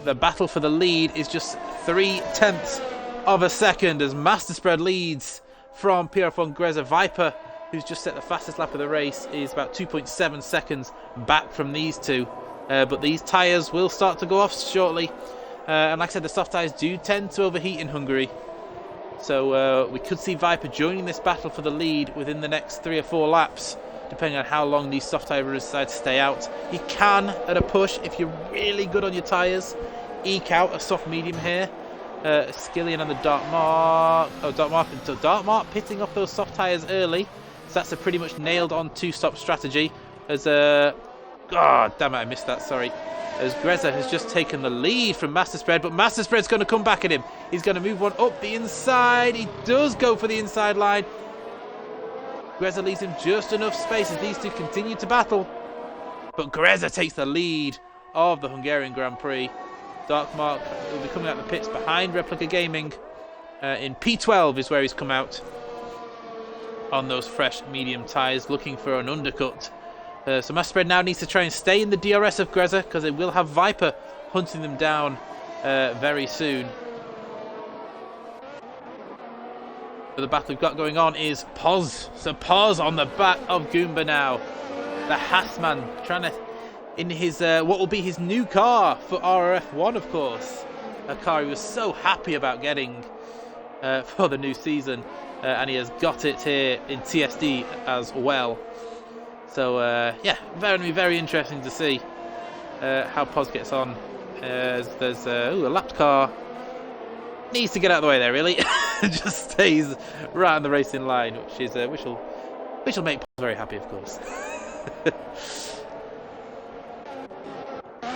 the battle for the lead is just 0.3 of a second as Master Spread leads from PR1 Grezza. Viper, who's just set the fastest lap of the race, is about 2.7 seconds back from these two. But these tyres will start to go off shortly. And like I said, the soft tyres do tend to overheat in Hungary. So we could see Viper joining this battle for the lead within the next 3 or 4 laps, depending on how long these soft tyres decide to stay out. You can, at a push, if you're really good on your tyres, eke out a soft medium here. Skillian and the Dark Mark. Oh, Dark Mark. So Dark Mark pitting off those soft tyres early. So that's a pretty much nailed on 2-stop strategy. As God damn it, I missed that, sorry. As Grezza has just taken the lead from Master Spread, but Master Spread's going to come back at him. He's going to move one up the inside. He does go for the inside line. Grezza leaves him just enough space as these two continue to battle. But Grezza takes the lead of the Hungarian Grand Prix. Dark Mark will be coming out the pits behind Replica Gaming. In P12 is where he's come out on those fresh medium tyres, looking for an undercut. So Master Spread now needs to try and stay in the DRS of Grezza, because they will have Viper hunting them down very soon. But the battle we've got going on is Poz. So Poz on the back of Goomba now. The Hassman trying to, in his what will be his new car for RRF1, of course. A car he was so happy about getting for the new season. And he has got it here in TSD as well. So, yeah, very interesting to see how Poz gets on. There's a lapped car. Needs to get out of the way there, really. Just stays right on the racing line, which will make Poz very happy, of course.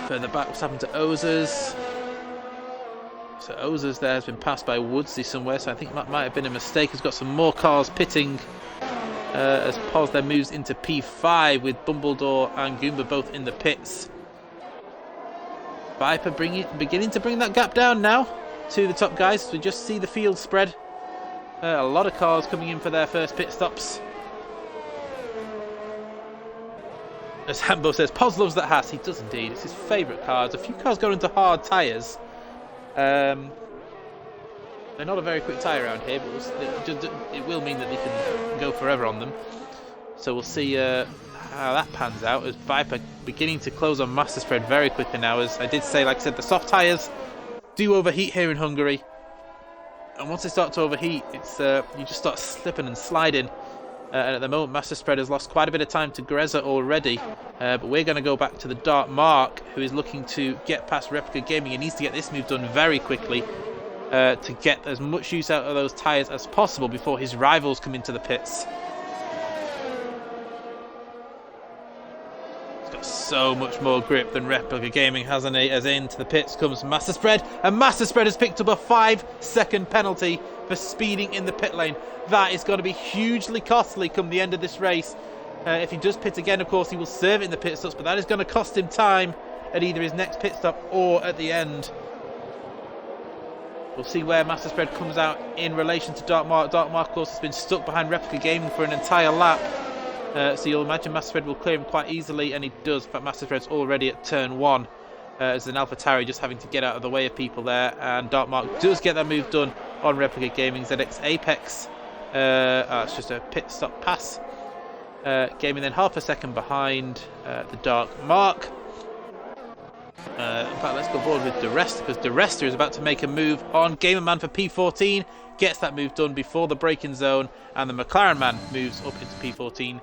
Further back, what's happened to Ozers? So Ozers there has been passed by Woodsy somewhere, so I think that might have been a mistake. He's got some more cars pitting. As Poz then moves into P5 with Bumbledore and Goomba both in the pits. Viper beginning to bring that gap down now to the top guys. So we just see the field spread. A lot of cars coming in for their first pit stops. As Hambo says, Poz loves that Haas. He does indeed. It's his favourite cars. A few cars go into hard tyres. They're not a very quick tyre around here, but it will mean that they can go forever on them. So we'll see how that pans out, as Viper beginning to close on Master Spread very quickly now. As I did say, like I said, the soft tyres do overheat here in Hungary. And once they start to overheat, it's you just start slipping and sliding. And at the moment, Master Spread has lost quite a bit of time to Greza already. But we're going to go back to the Dark Mark, who is looking to get past Replica Gaming. He needs to get this move done very quickly to get as much use out of those tyres as possible before his rivals come into the pits. He's got so much more grip than Replica Gaming, hasn't he? As into the pits comes Master Spread, and Master Spread has picked up a 5-second penalty for speeding in the pit lane. That is going to be hugely costly come the end of this race. If he does pit again, of course, he will serve it in the pit stops, but that is going to cost him time at either his next pit stop or at the end. We'll see where Master Spread comes out in relation to Dark Mark. Dark Mark, of course, has been stuck behind Replica Gaming for an entire lap. So you'll imagine Master Spread will clear him quite easily, and he does. In fact, Master Spread's already at turn 1. As an AlphaTauri just having to get out of the way of people there, and Dark Mark does get that move done on Replica Gaming. ZX Apex, it's just a pit stop pass. Gaming then half a second behind the Dark Mark. In fact, let's go forward with DeResta, because DeResta is about to make a move on Gamerman for P14. Gets that move done before the braking zone, and the McLaren man moves up into P14.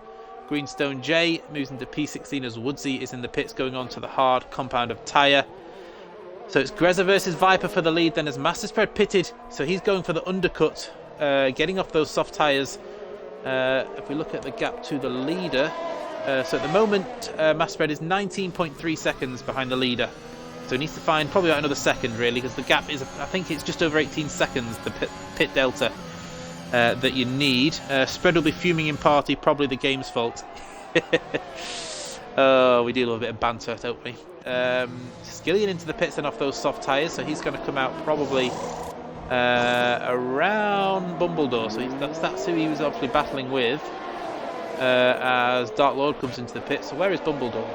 Greenstone J moves into P16 as Woodsy is in the pits going on to the hard compound of tyre. So it's Greza versus Viper for the lead. Then as Master Spread pitted, so he's going for the undercut, getting off those soft tyres. If we look at the gap to the leader, so at the moment Master Spread is 19.3 seconds behind the leader. So he needs to find probably about another second really, because the gap is, I think it's just over 18 seconds, the pit delta that you need. Spread will be fuming in party, probably the game's fault. Oh, we do love a bit of banter, don't we? Skillian into the pits and off those soft tyres, so he's going to come out probably around Bumbledore. So that's who he was obviously battling with as Dark Lord comes into the pit. So where is Bumbledore?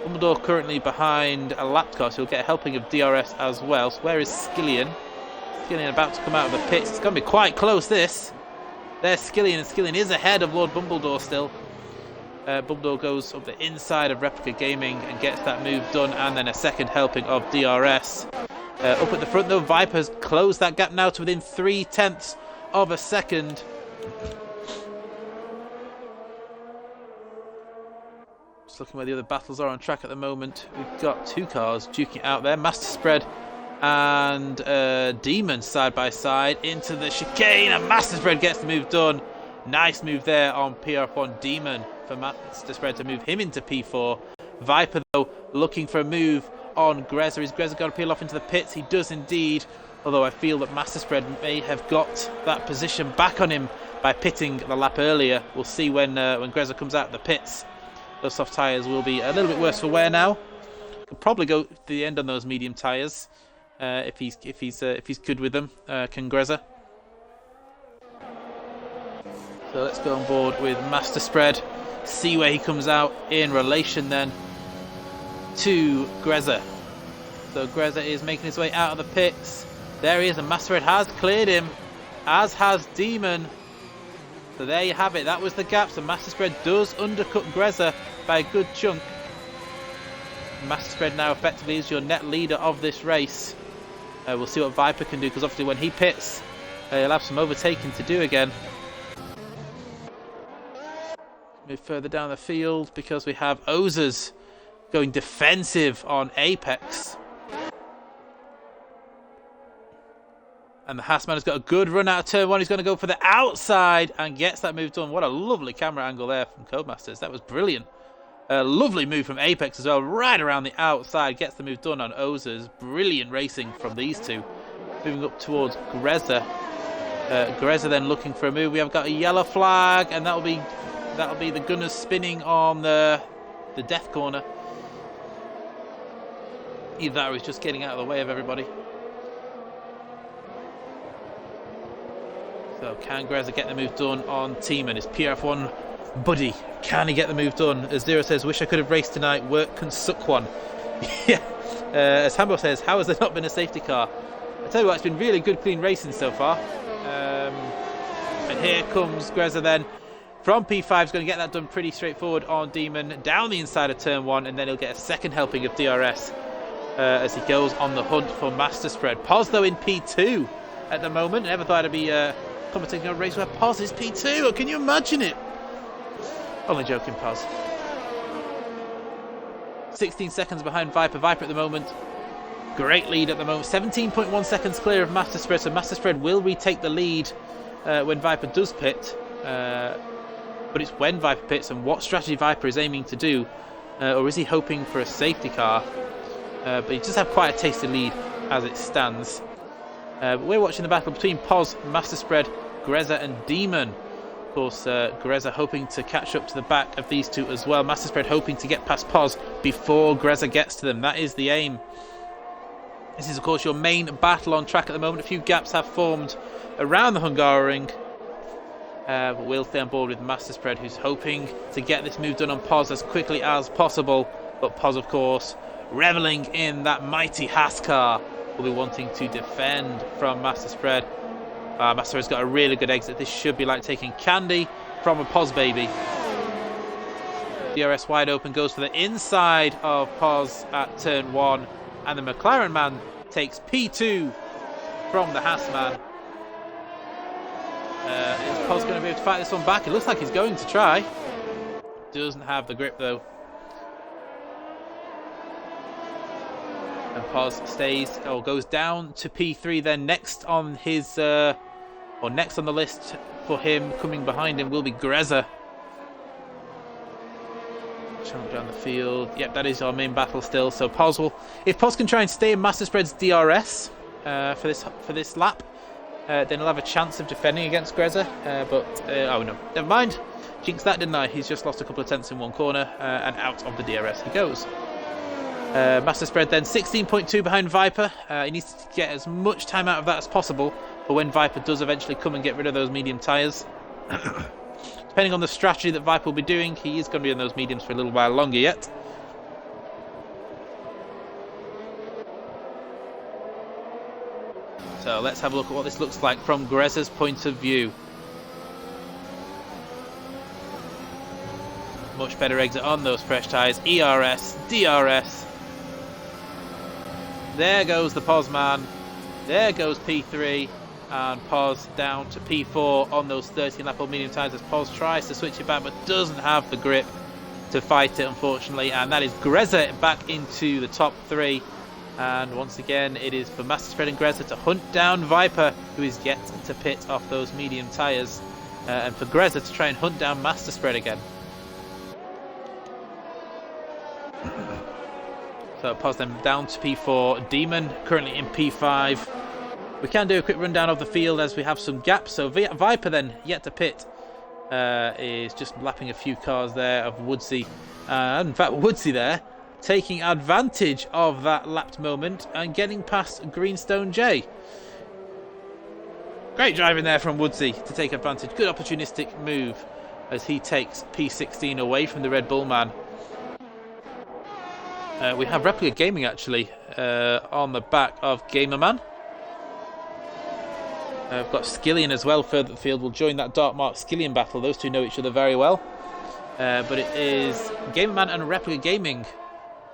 Bumbledore currently behind a lap car, so he'll get a helping of DRS as well. So where is Skillian? Skillian about to come out of the pits. It's going to be quite close, this. There's Skillian, and Skillian is ahead of Lord Bumbledore still. Bumbledore goes up the inside of Replica Gaming and gets that move done, and then a second helping of DRS. Up at the front though, Viper's closed that gap now to within 0.3 of a second. Just looking where the other battles are on track at the moment. We've got two cars duking out there. Master Spread and Demon side by side into the chicane, and Master Spread gets the move done. Nice move there on PR1 Demon for Master Spread to move him into P4. Viper though looking for a move on Greza. Is Greza going to peel off into the pits? He does indeed, although I feel that Master Spread may have got that position back on him by pitting the lap earlier. We'll see when Greza comes out of the pits. Those soft tyres will be a little bit worse for wear now. Could probably go to the end on those medium tyres if he's good with them. Can Greza? So let's go on board with Master Spread. See where he comes out in relation then to Greza. So Greza is making his way out of the pits. There he is, and Master Spread has cleared him, as has Demon. So there you have it. That was the gap. So Master Spread does undercut Greza by a good chunk. Master Spread now effectively is your net leader of this race. We'll see what Viper can do, because obviously when he pits, he'll have some overtaking to do again. Move further down the field because we have Ozers going defensive on Apex. And the Haasman has got a good run out of turn 1. He's going to go for the outside and gets that move done. What a lovely camera angle there from Codemasters. That was brilliant. A lovely move from Apex as well, right around the outside. Gets the move done on Ozers. Brilliant racing from these two. Moving up towards Greza. Greza then looking for a move. We have got a yellow flag, and that'll be the gunners spinning on the death corner. Either that or he's just getting out of the way of everybody. So can Greza get the move done on Teeman? Is PRF1 Buddy, can he get the move done? As Zero says, wish I could have raced tonight. Work can suck one. Yeah. As Hambo says, how has there not been a safety car? I tell you what, it's been really good, clean racing so far. And here comes Greza then. From P5, is going to get that done pretty straightforward on Demon. Down the inside of turn 1, and then he'll get a second helping of DRS as he goes on the hunt for master spread. Pos, though, in P2 at the moment. Never thought I'd be commentating on a race where Pos is P2. Oh, can you imagine it? Only joking, Pos. 16 seconds behind Viper. Viper at the moment. Great lead at the moment. 17.1 seconds clear of master spread. So master spread will retake the lead when Viper does pit. But it's when Viper pits and what strategy Viper is aiming to do. Or is he hoping for a safety car? But he does have quite a tasty lead as it stands. But we're watching the battle between Pos, master spread, Greza and Demon. Of course, Greza hoping to catch up to the back of these two as well. Master spread hoping to get past Pos before Greza gets to them. That is the aim. This is, of course, your main battle on track at the moment. A few gaps have formed around the Hungaroring. But we'll stay on board with master spread, who's hoping to get this move done on Pos as quickly as possible. But Pos, of course, reveling in that mighty Haas car, will be wanting to defend from master spread. Master spread's got a really good exit. This should be like taking candy from a Pos baby. DRS wide open, goes for the inside of Pos at turn 1. And the McLaren man takes P2 from the Haas man. Is Pos going to be able to fight this one back? It looks like he's going to try. Doesn't have the grip though. And Pos stays, or goes down to P3 then. Next on his, or next on the list for him, coming behind him, will be Greza. Jump down the field. Yep, that is our main battle still. So Pos will, if Pos can try and stay in master spread's DRS for this lap, then he'll have a chance of defending against Greza. Oh no, never mind. Jinxed that, didn't I? He's just lost a couple of tenths in one corner, and out of the DRS he goes. Master spread then 16.2 behind Viper. He needs to get as much time out of that as possible for when Viper does eventually come and get rid of those medium tyres. Depending on the strategy that Viper will be doing, he is going to be in those mediums for a little while longer yet. So let's have a look at what this looks like from Greza's point of view. Much better exit on those fresh tyres. ERS, DRS. There goes the Pos man. There goes P3. And Pos down to P4 on those 13 lap old medium tyres as Pos tries to switch it back but doesn't have the grip to fight it, unfortunately. And that is Greza back into the top 3. And once again, it is for master spread and Greza to hunt down Viper, who is yet to pit off those medium tyres. And for Greza to try and hunt down master spread again. So Pos then down to P4. Demon currently in P5. We can do a quick rundown of the field as we have some gaps. So Viper then yet to pit is just lapping a few cars there of Woodsy. In fact, Woodsy there taking advantage of that lapped moment and getting past Greenstone J. Great driving there from Woodsy to take advantage. Good opportunistic move as he takes P16 away from the Red Bull man. We have Replica Gaming actually on the back of Gamerman. I've got Skillian as well further up the field. We'll join that Dark Mark Skillian battle. Those two know each other very well. But it is Gamerman and Replica Gaming.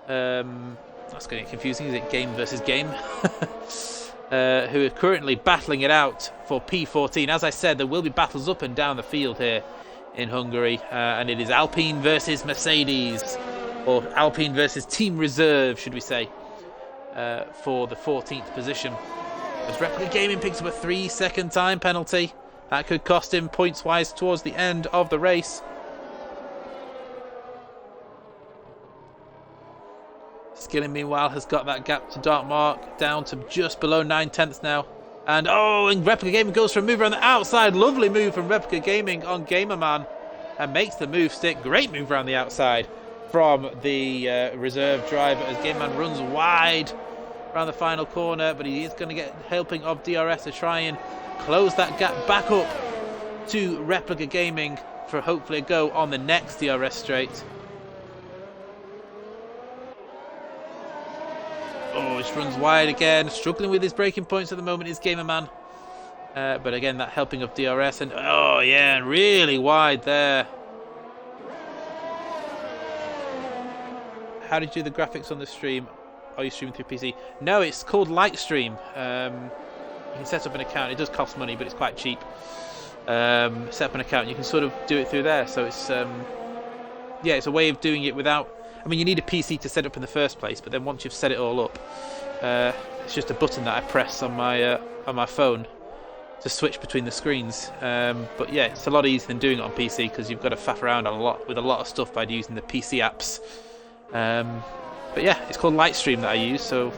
That's going to get confusing. Is it game versus game? Who are currently battling it out for P14. As I said, there will be battles up and down the field here in Hungary. And it is Alpine versus Mercedes. Or Alpine versus Team Reserve, should we say. For the 14th position. As Replica Gaming picks up a 3-second time penalty. That could cost him points-wise towards the end of the race. Skilling, meanwhile, has got that gap to Dark Mark down to just below 9 tenths now. And Replica Gaming goes for a move around the outside. Lovely move from Replica Gaming on Gamerman. And makes the move stick. Great move around the outside from the reserve driver as Gamerman runs wide around the final corner, but he is going to get helping of DRS to try and close that gap back up to Replica Gaming for hopefully a go on the next DRS straight. Oh, just runs wide again. Struggling with his braking points at the moment is Gamerman. But again, that helping of DRS. And oh, yeah, really wide there. How did you do the graphics on the stream? Are you streaming through PC? No, it's called Lightstream. You can set up an account. It does cost money, but it's quite cheap. Set up an account. You can sort of do it through there. So it's yeah, it's a way of doing it without. I mean, you need a PC to set up in the first place, but then once you've set it all up, it's just a button that I press on my phone to switch between the screens. But yeah, it's a lot easier than doing it on PC because you've got to faff around with a lot of stuff by using the PC apps. But yeah, it's called Lightstream that I use. So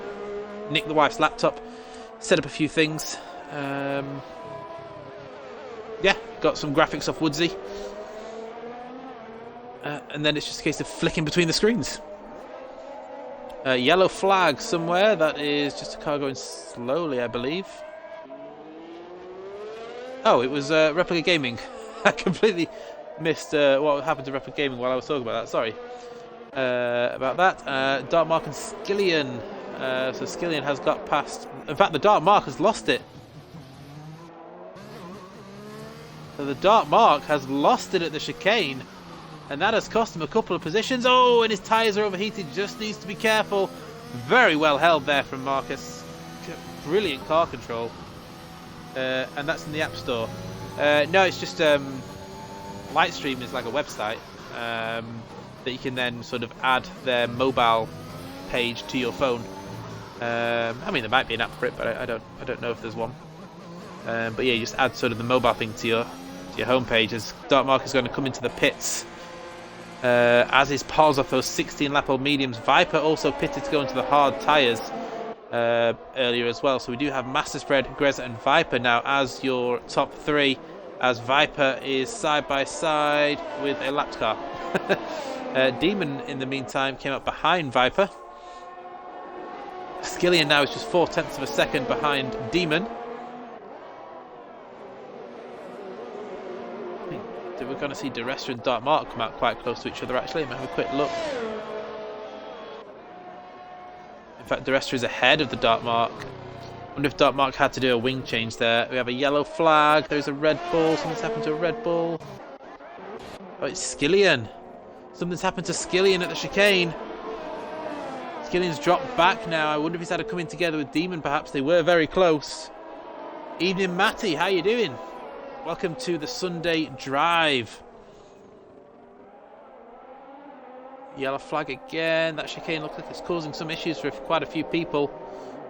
nick the wife's laptop, set up a few things. Yeah, got some graphics off Woodsy. And then it's just a case of flicking between the screens. Yellow flag somewhere. That is just a car going slowly, I believe. Oh, it was Replica Gaming. I completely missed what happened to Replica Gaming while I was talking about that. Sorry about that. Dark Mark and Skillian. So Skillian has got past. In fact, the Dark Mark has lost it. So the Dark Mark has lost it at the chicane. And that has cost him a couple of positions. Oh, and his tyres are overheated. Just needs to be careful. Very well held there from Marcus. Brilliant car control. And that's in the App Store. No, it's just Lightstream is like a website that you can then sort of add their mobile page to your phone. I mean, there might be an app for it, but I don't know if there's one. But yeah, you just add sort of the mobile thing to your homepage. As Dark Mark is going to come into the pits. As is Paz off those 16-lap-old mediums. Viper also pitted to go into the hard tyres earlier as well. So we do have Master Spread, Greza and Viper now as your top three, as Viper is side by side with a lapped car. Demon in the meantime came up behind Viper. Skillian now is just 0.4 of a second behind Demon. We're going to see DeResta and Dark Mark come out quite close to each other actually. Let me have a quick look. In fact, DeResta is ahead of the Dark Mark. I wonder if Dark Mark had to do a wing change there. We have a yellow flag. There's a Red Bull. Something's happened to a Red Bull. Oh, it's Skillian. Something's happened to Skillian at the chicane. Skillian's dropped back now. I wonder if he's had to come in together with Demon perhaps. They were very close. Evening, Matty. How you doing? Welcome to the Sunday Drive. Yellow flag again. That chicane looks like it's causing some issues for quite a few people.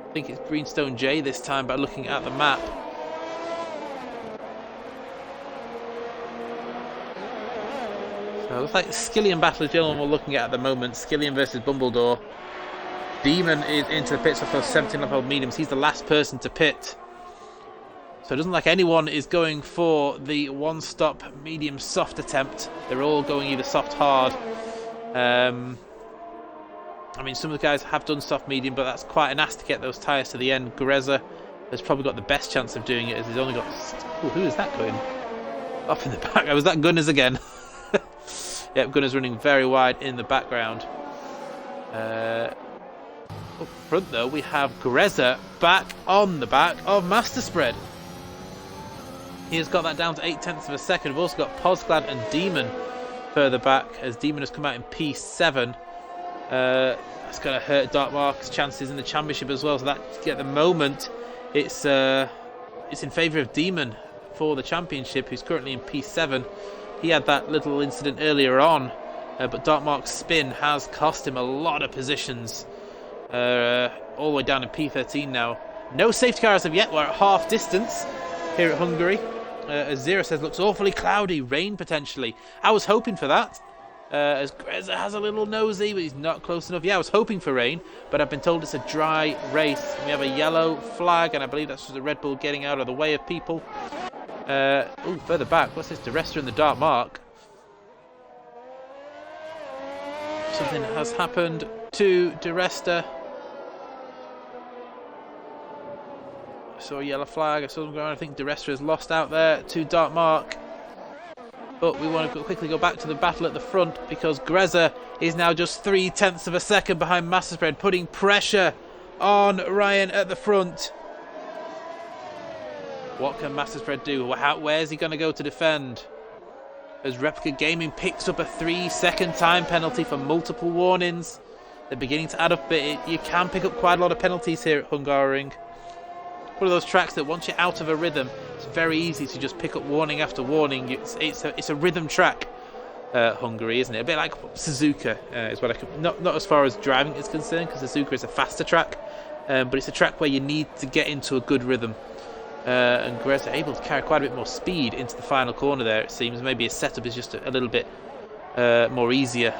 I think it's Greenstone J this time by looking at the map. So it looks like Skillian battle is the only one we're looking at the moment. Skillian versus Bumbledore. Demon is into the pits of those 17-lap-old mediums. He's the last person to pit. So it doesn't look like anyone is going for the one-stop medium soft attempt. They're all going either soft hard. I mean, some of the guys have done soft medium, but that's quite an ass to get those tyres to the end. Greza has probably got the best chance of doing it, as he's only got. Ooh, who is that going off in the back? Was that Gunners again? Yep, Gunners running very wide in the background. Up front, though, we have Greza back on the back of Master Spread. He has got that down to 0.8 of a second. We've also got Pozglad and Demon further back, as Demon has come out in P7. That's going to hurt Dark Mark's chances in the championship as well. So that at the moment, it's in favour of Demon for the championship, who's currently in P7. He had that little incident earlier on, but Dark Mark's spin has cost him a lot of positions. All the way down in P13 now. No safety car as of yet. We're at half distance here at Hungary. As Zero says, looks awfully cloudy. Rain potentially. I was hoping for that. As Greza has a little nosy, but he's not close enough. Yeah, I was hoping for rain, but I've been told it's a dry race. We have a yellow flag, and I believe that's just a Red Bull getting out of the way of people. Oh, further back. What's this? DeResta and the Dark Mark. Something has happened to DeResta. I saw a yellow flag. I saw them going. I think DeResta has lost out there to Dark Mark. But we want to quickly go back to the battle at the front because Greza is now just 0.3 of a second behind Masterspread, putting pressure on Ryan at the front. What can Masterspread do? Where's he going to go to defend? As Replica Gaming picks up a 3-second time penalty for multiple warnings. They're beginning to add up, but you can pick up quite a lot of penalties here at Hungaroring. One of those tracks that once you're out of a rhythm, it's very easy to just pick up warning after warning. It's a rhythm track, Hungary, isn't it? A bit like Suzuka is what I could, not as far as driving is concerned, because Suzuka is a faster track, but it's a track where you need to get into a good rhythm. And Greza able to carry quite a bit more speed into the final corner there, it seems. Maybe his setup is just a little bit more easier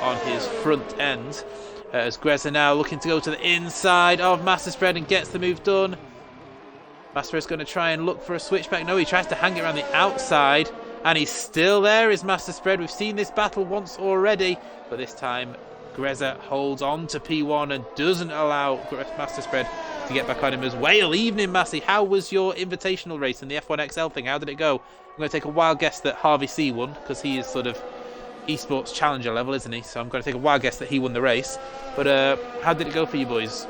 on his front end. As Greza now looking to go to the inside of Masterspread and gets the move done. Masterspread's going to try and look for a switchback. No, he tries to hang it around the outside. And he's still there, is Masterspread. We've seen this battle once already. But this time, Greza holds on to P1 and doesn't allow Masterspread to get back on him as well. Evening, Massey. How was your invitational race in the F1 XL thing? How did it go? I'm going to take a wild guess that Harvey C won, because he is sort of esports challenger level, isn't he? So I'm going to take a wild guess that he won the race. But how did it go for you boys?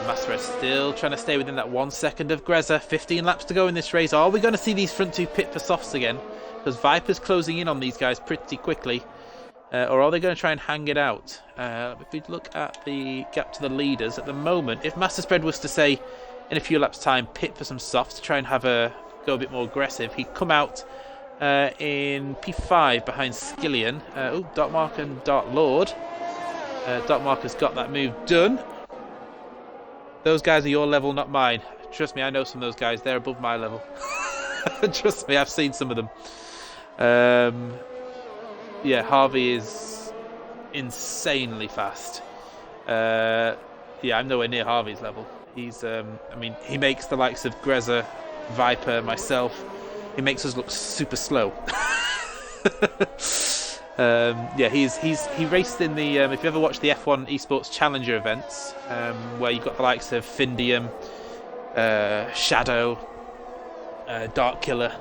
Masterspread still trying to stay within that 1 second of Greza. 15 laps to go in this race. Are we going to see these front two pit for softs again? Because Viper's closing in on these guys pretty quickly. Or are they going to try and hang it out? If we look at the gap to the leaders at the moment, if Masterspread was to say in a few laps time pit for some softs to try and have go a bit more aggressive, he'd come out in P5 behind Skillian. Darkmark and Dark Lord. Darkmark has got that move done. Those guys are your level, not mine. Trust me, I know some of those guys. They're above my level. Trust me, I've seen some of them. Yeah, Harvey is insanely fast. Yeah, I'm nowhere near Harvey's level. He's, I mean, he makes the likes of Greza, Viper, myself, he makes us look super slow. Yeah, he raced in the if you ever watched the F1 Esports Challenger events, where you've got the likes of Findium, Shadow, Dark Killer,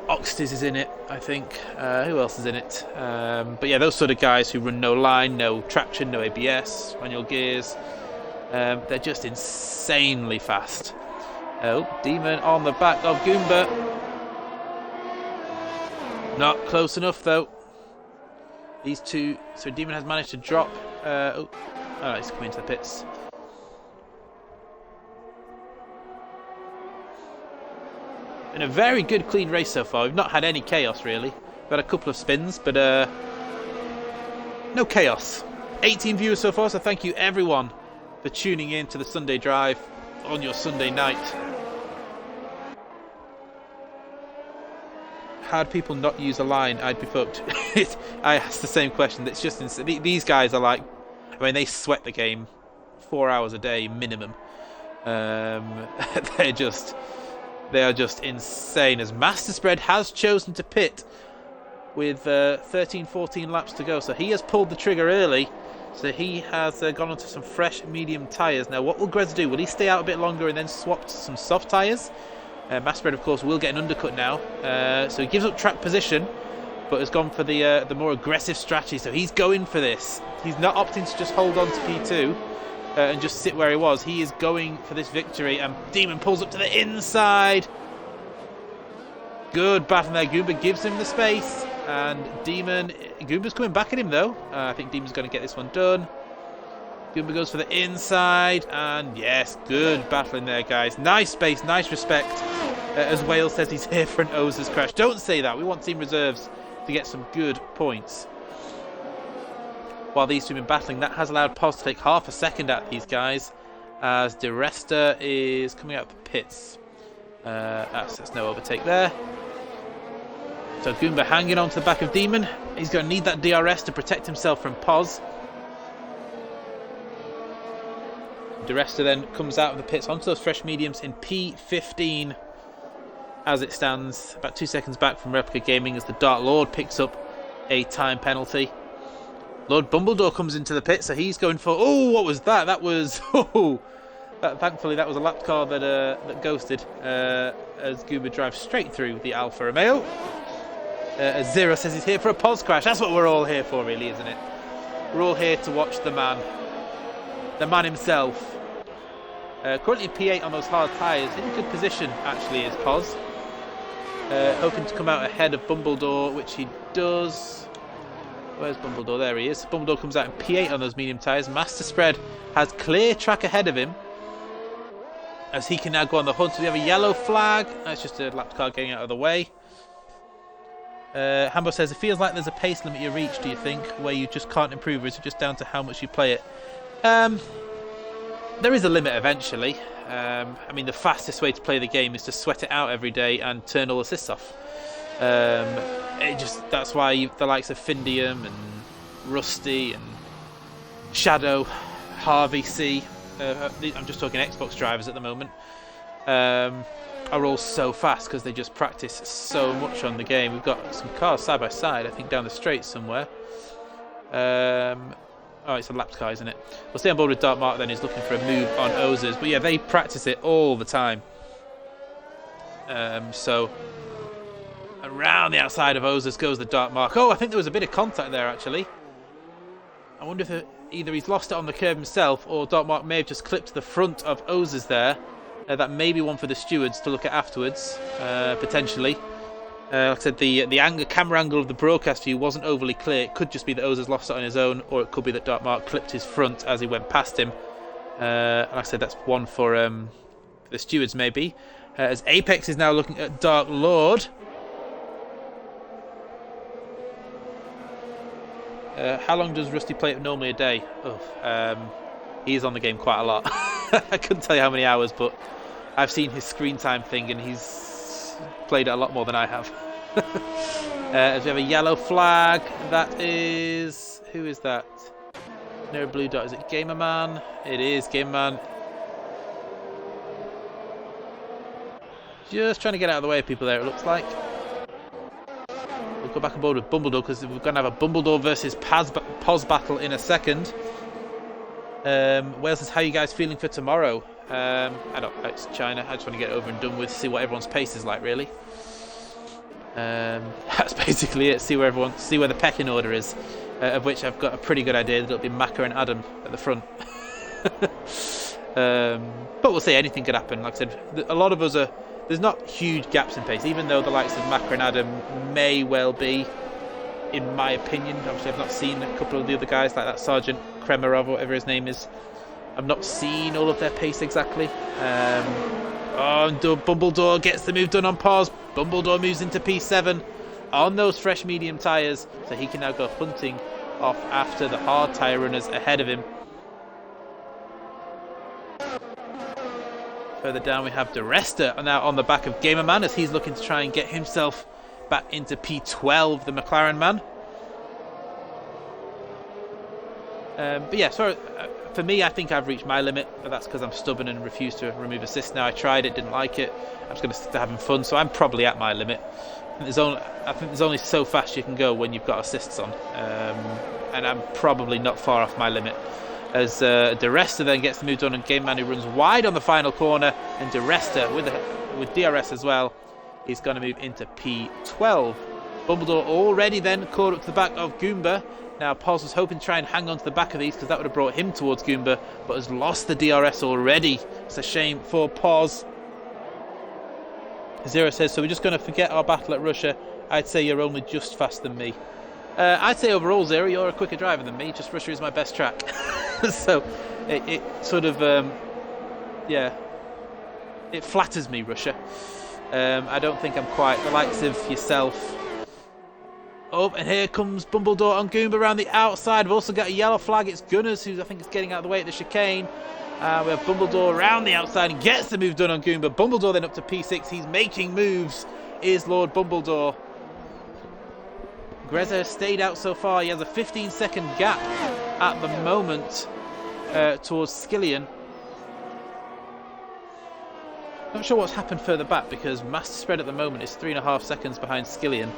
Oxtis is in it, I think. Who else is in it? But yeah, those sort of guys who run no line, no traction, no ABS, manual gears. They're just insanely fast. Demon on the back of Goomba. Not close enough though. These two, so Demon has managed to drop. He's coming into the pits. Been a very good clean race so far. We've not had any chaos really. We've had a couple of spins, but no chaos. 18 viewers so far, so thank you everyone for tuning in to the Sunday Drive on your Sunday night. How do people not use a line? I'd be fucked. I asked the same question. It's just these guys are like, I mean, they sweat the game 4 hours a day minimum. They are just insane. As Masterspread has chosen to pit with 13-14 laps to go, so he has pulled the trigger early. So he has gone onto some fresh medium tyres. Now, what will Greza do? Will he stay out a bit longer and then swap to some soft tyres? Masterspread, of course, will get an undercut now. So he gives up track position, but has gone for the more aggressive strategy. So he's going for this. He's not opting to just hold on to P2 and just sit where he was. He is going for this victory, and Demon pulls up to the inside. Good battle there. Goomba gives him the space, and Goomba's coming back at him though. I think Demon's going to get this one done. Goomba goes for the inside, and yes, good battling there, guys. Nice space, nice respect. As Wales says, he's here for an Ozers crash. Don't say that. We want team reserves to get some good points. While these two have been battling, that has allowed Pos to take half a second at these guys, as De Resta is coming out of the pits. So there's no overtake there. So Goomba hanging on to the back of Demon. He's going to need that DRS to protect himself from Pos. De Resta then comes out of the pits onto those fresh mediums in P15 as it stands, about 2 seconds back from Replica Gaming, as the Dark Lord picks up a time penalty. Lord Bumbledore comes into the pit, so he's going for... Oh, what was that? That was... Oh, Thankfully, that was a lap car that ghosted as Goober drives straight through the Alfa Romeo. As Zero says he's here for a pos crash. That's what we're all here for, really, isn't it? We're all here to watch the man himself. Currently P8 on those hard tyres, in good position actually is Pos. Hoping to come out ahead of Bumbledore, which he does. Where's Bumbledore? There he is. Bumbledore comes out in P8 on those medium tyres. Master Spread has clear track ahead of him, as he can now go on the hunt. So we have a yellow flag. That's just a lap car getting out of the way. Hambo says, it feels like there's a pace limit you reach, do you think, where you just can't improve, or is it just down to how much you play it? There is a limit eventually. I mean, the fastest way to play the game is to sweat it out every day and turn all assists off. That's why the likes of Findium and Rusty and Shadow, Harvey C, I'm just talking Xbox drivers at the moment, are all so fast because they just practice so much on the game. We've got some cars side by side, I think down the straight somewhere. Oh, it's a lapped car, isn't it? We'll stay on board with Dark Mark then. He's looking for a move on Ozers. But yeah, they practice it all the time. So around the outside of Ozers goes the Dark Mark. Oh, I think there was a bit of contact there, actually. I wonder if either he's lost it on the curb himself, or Dark Mark may have just clipped the front of Ozers there. That may be one for the stewards to look at afterwards, potentially. Like I said, the camera angle of the broadcast view wasn't overly clear. It could just be that Ozers lost it on his own, or it could be that Dark Mark clipped his front as he went past him. Like I said, that's one for the stewards, maybe. As Apex is now looking at Dark Lord. How long does Rusty play it normally a day? He's on the game quite a lot. I couldn't tell you how many hours, but I've seen his screen time thing, and he's played it a lot more than I have. As we have a yellow flag, that is... Who is that? No blue dot. Is it Gamerman? It is Gamerman. Just trying to get out of the way of people there, it looks like. We'll go back on board with Bumbledore, because we're going to have a Bumbledore versus Pos battle in a second. Wales says, how are you guys feeling for tomorrow? It's China. I just want to get it over and done with, see what everyone's pace is like, really. That's basically it. See where the pecking order is, of which I've got a pretty good idea that it'll be Maka and Adam at the front. But we'll see. Anything could happen. Like I said, a lot of us are. There's not huge gaps in pace, even though the likes of Maka and Adam may well be, in my opinion. Obviously, I've not seen a couple of the other guys like that Sergeant Kremerov, or whatever his name is. I've not seen all of their pace exactly. Bumbledore gets the move done on Pos. Bumbledore moves into P7 on those fresh medium tyres, so he can now go hunting off after the hard tyre runners ahead of him. Further down we have DeResta now on the back of Gamerman, as he's looking to try and get himself back into P12, the McLaren man. But yeah, for me, I think I've reached my limit, but that's because I'm stubborn and refuse to remove assists now. I tried it, didn't like it. I'm just going to stick to having fun, so I'm probably at my limit. I think there's only so fast you can go when you've got assists on, and I'm probably not far off my limit. As DeResta then gets the move done, and Game Man, who runs wide on the final corner, and DeResta with DRS as well, is going to move into P12. Bumbledore already then caught up to the back of Goomba. Now Pos was hoping to try and hang on to the back of these, because that would have brought him towards Goomba, but has lost the DRS already. It's a shame for Pos. Zero says, so we're just going to forget our battle at Russia. I'd say you're only just faster than me. I'd say overall, Zero, you're a quicker driver than me. Just Russia is my best track. So it sort of, it flatters me, Russia. I don't think I'm quite the likes of yourself. Oh, and here comes Bumbledore on Goomba around the outside. We've also got a yellow flag. It's Gunners, who I think is getting out of the way at the chicane. We have Bumbledore around the outside and gets the move done on Goomba. Bumbledore then up to P6. He's making moves, is Lord Bumbledore. Greza has stayed out so far. He has a 15-second gap at the moment towards Skillian. Not sure what's happened further back, because Master Spread at the moment is 3.5 seconds behind Skillian.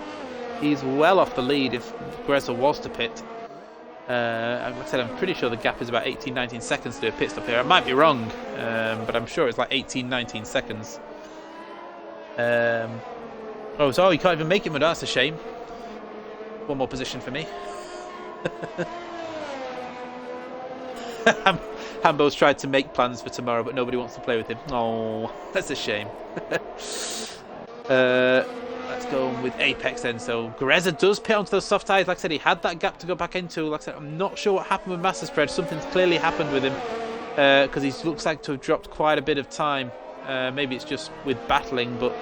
He's well off the lead if Greza was to pit. Like I said, I'm pretty sure the gap is about 18-19 seconds to do a pit stop here. I might be wrong, but I'm sure it's like 18-19 seconds. Oh, so you can't even make it, Mud. That's a shame. One more position for me. Hambo's tried to make plans for tomorrow, but nobody wants to play with him. Oh, that's a shame. Let's go with Apex then. So Greza does pit onto those soft tyres. Like I said, he had that gap to go back into. Like I said, I'm not sure what happened with Master Spread. Something's clearly happened with him because he looks like to have dropped quite a bit of time. Maybe it's just with battling, but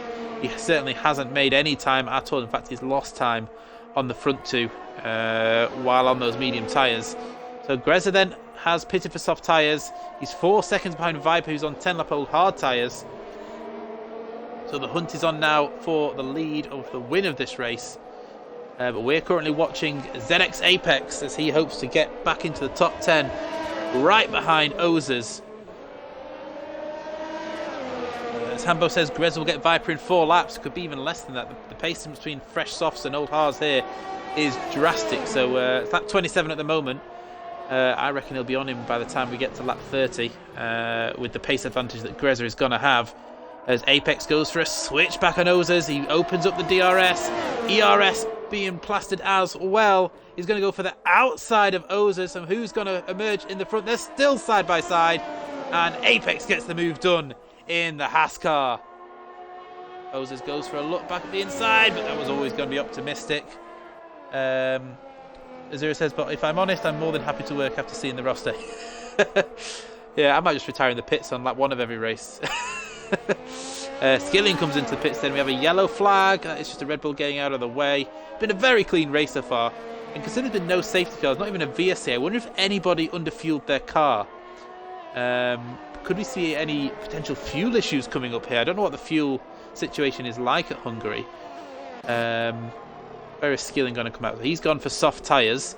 he certainly hasn't made any time at all. In fact, he's lost time on the front two while on those medium tyres. So Greza then has pitted for soft tyres. He's 4 seconds behind Viper, who's on 10-lap old hard tyres. So the hunt is on now for the lead of the win of this race. But we're currently watching ZX Apex as he hopes to get back into the top 10, right behind Ozers. As Hambo says, Greza will get Viper in 4 laps. Could be even less than that. The pace between fresh softs and old hards here is drastic. So it's lap 27 at the moment. I reckon he'll be on him by the time we get to lap 30 with the pace advantage that Greza is going to have. As Apex goes for a switch back on Ozers, he opens up the DRS. ERS being plastered as well. He's going to go for the outside of Ozers. And who's going to emerge in the front? They're still side by side. And Apex gets the move done in the Haas car. Ozers goes for a look back at the inside, but that was always going to be optimistic. Azura says, but if I'm honest, I'm more than happy to work after seeing the roster. Yeah, I might just retire in the pits on lap 1 of every race. Skilling comes into the pits then. We have a yellow flag. It's just a Red Bull getting out of the way. Been a very clean race so far. And considering there's been no safety cars, not even a VSA, I wonder if anybody underfueled their car. Could we see any potential fuel issues coming up here? I don't know what the fuel situation is like at Hungary. Where is Skilling going to come out? He's gone for soft tyres.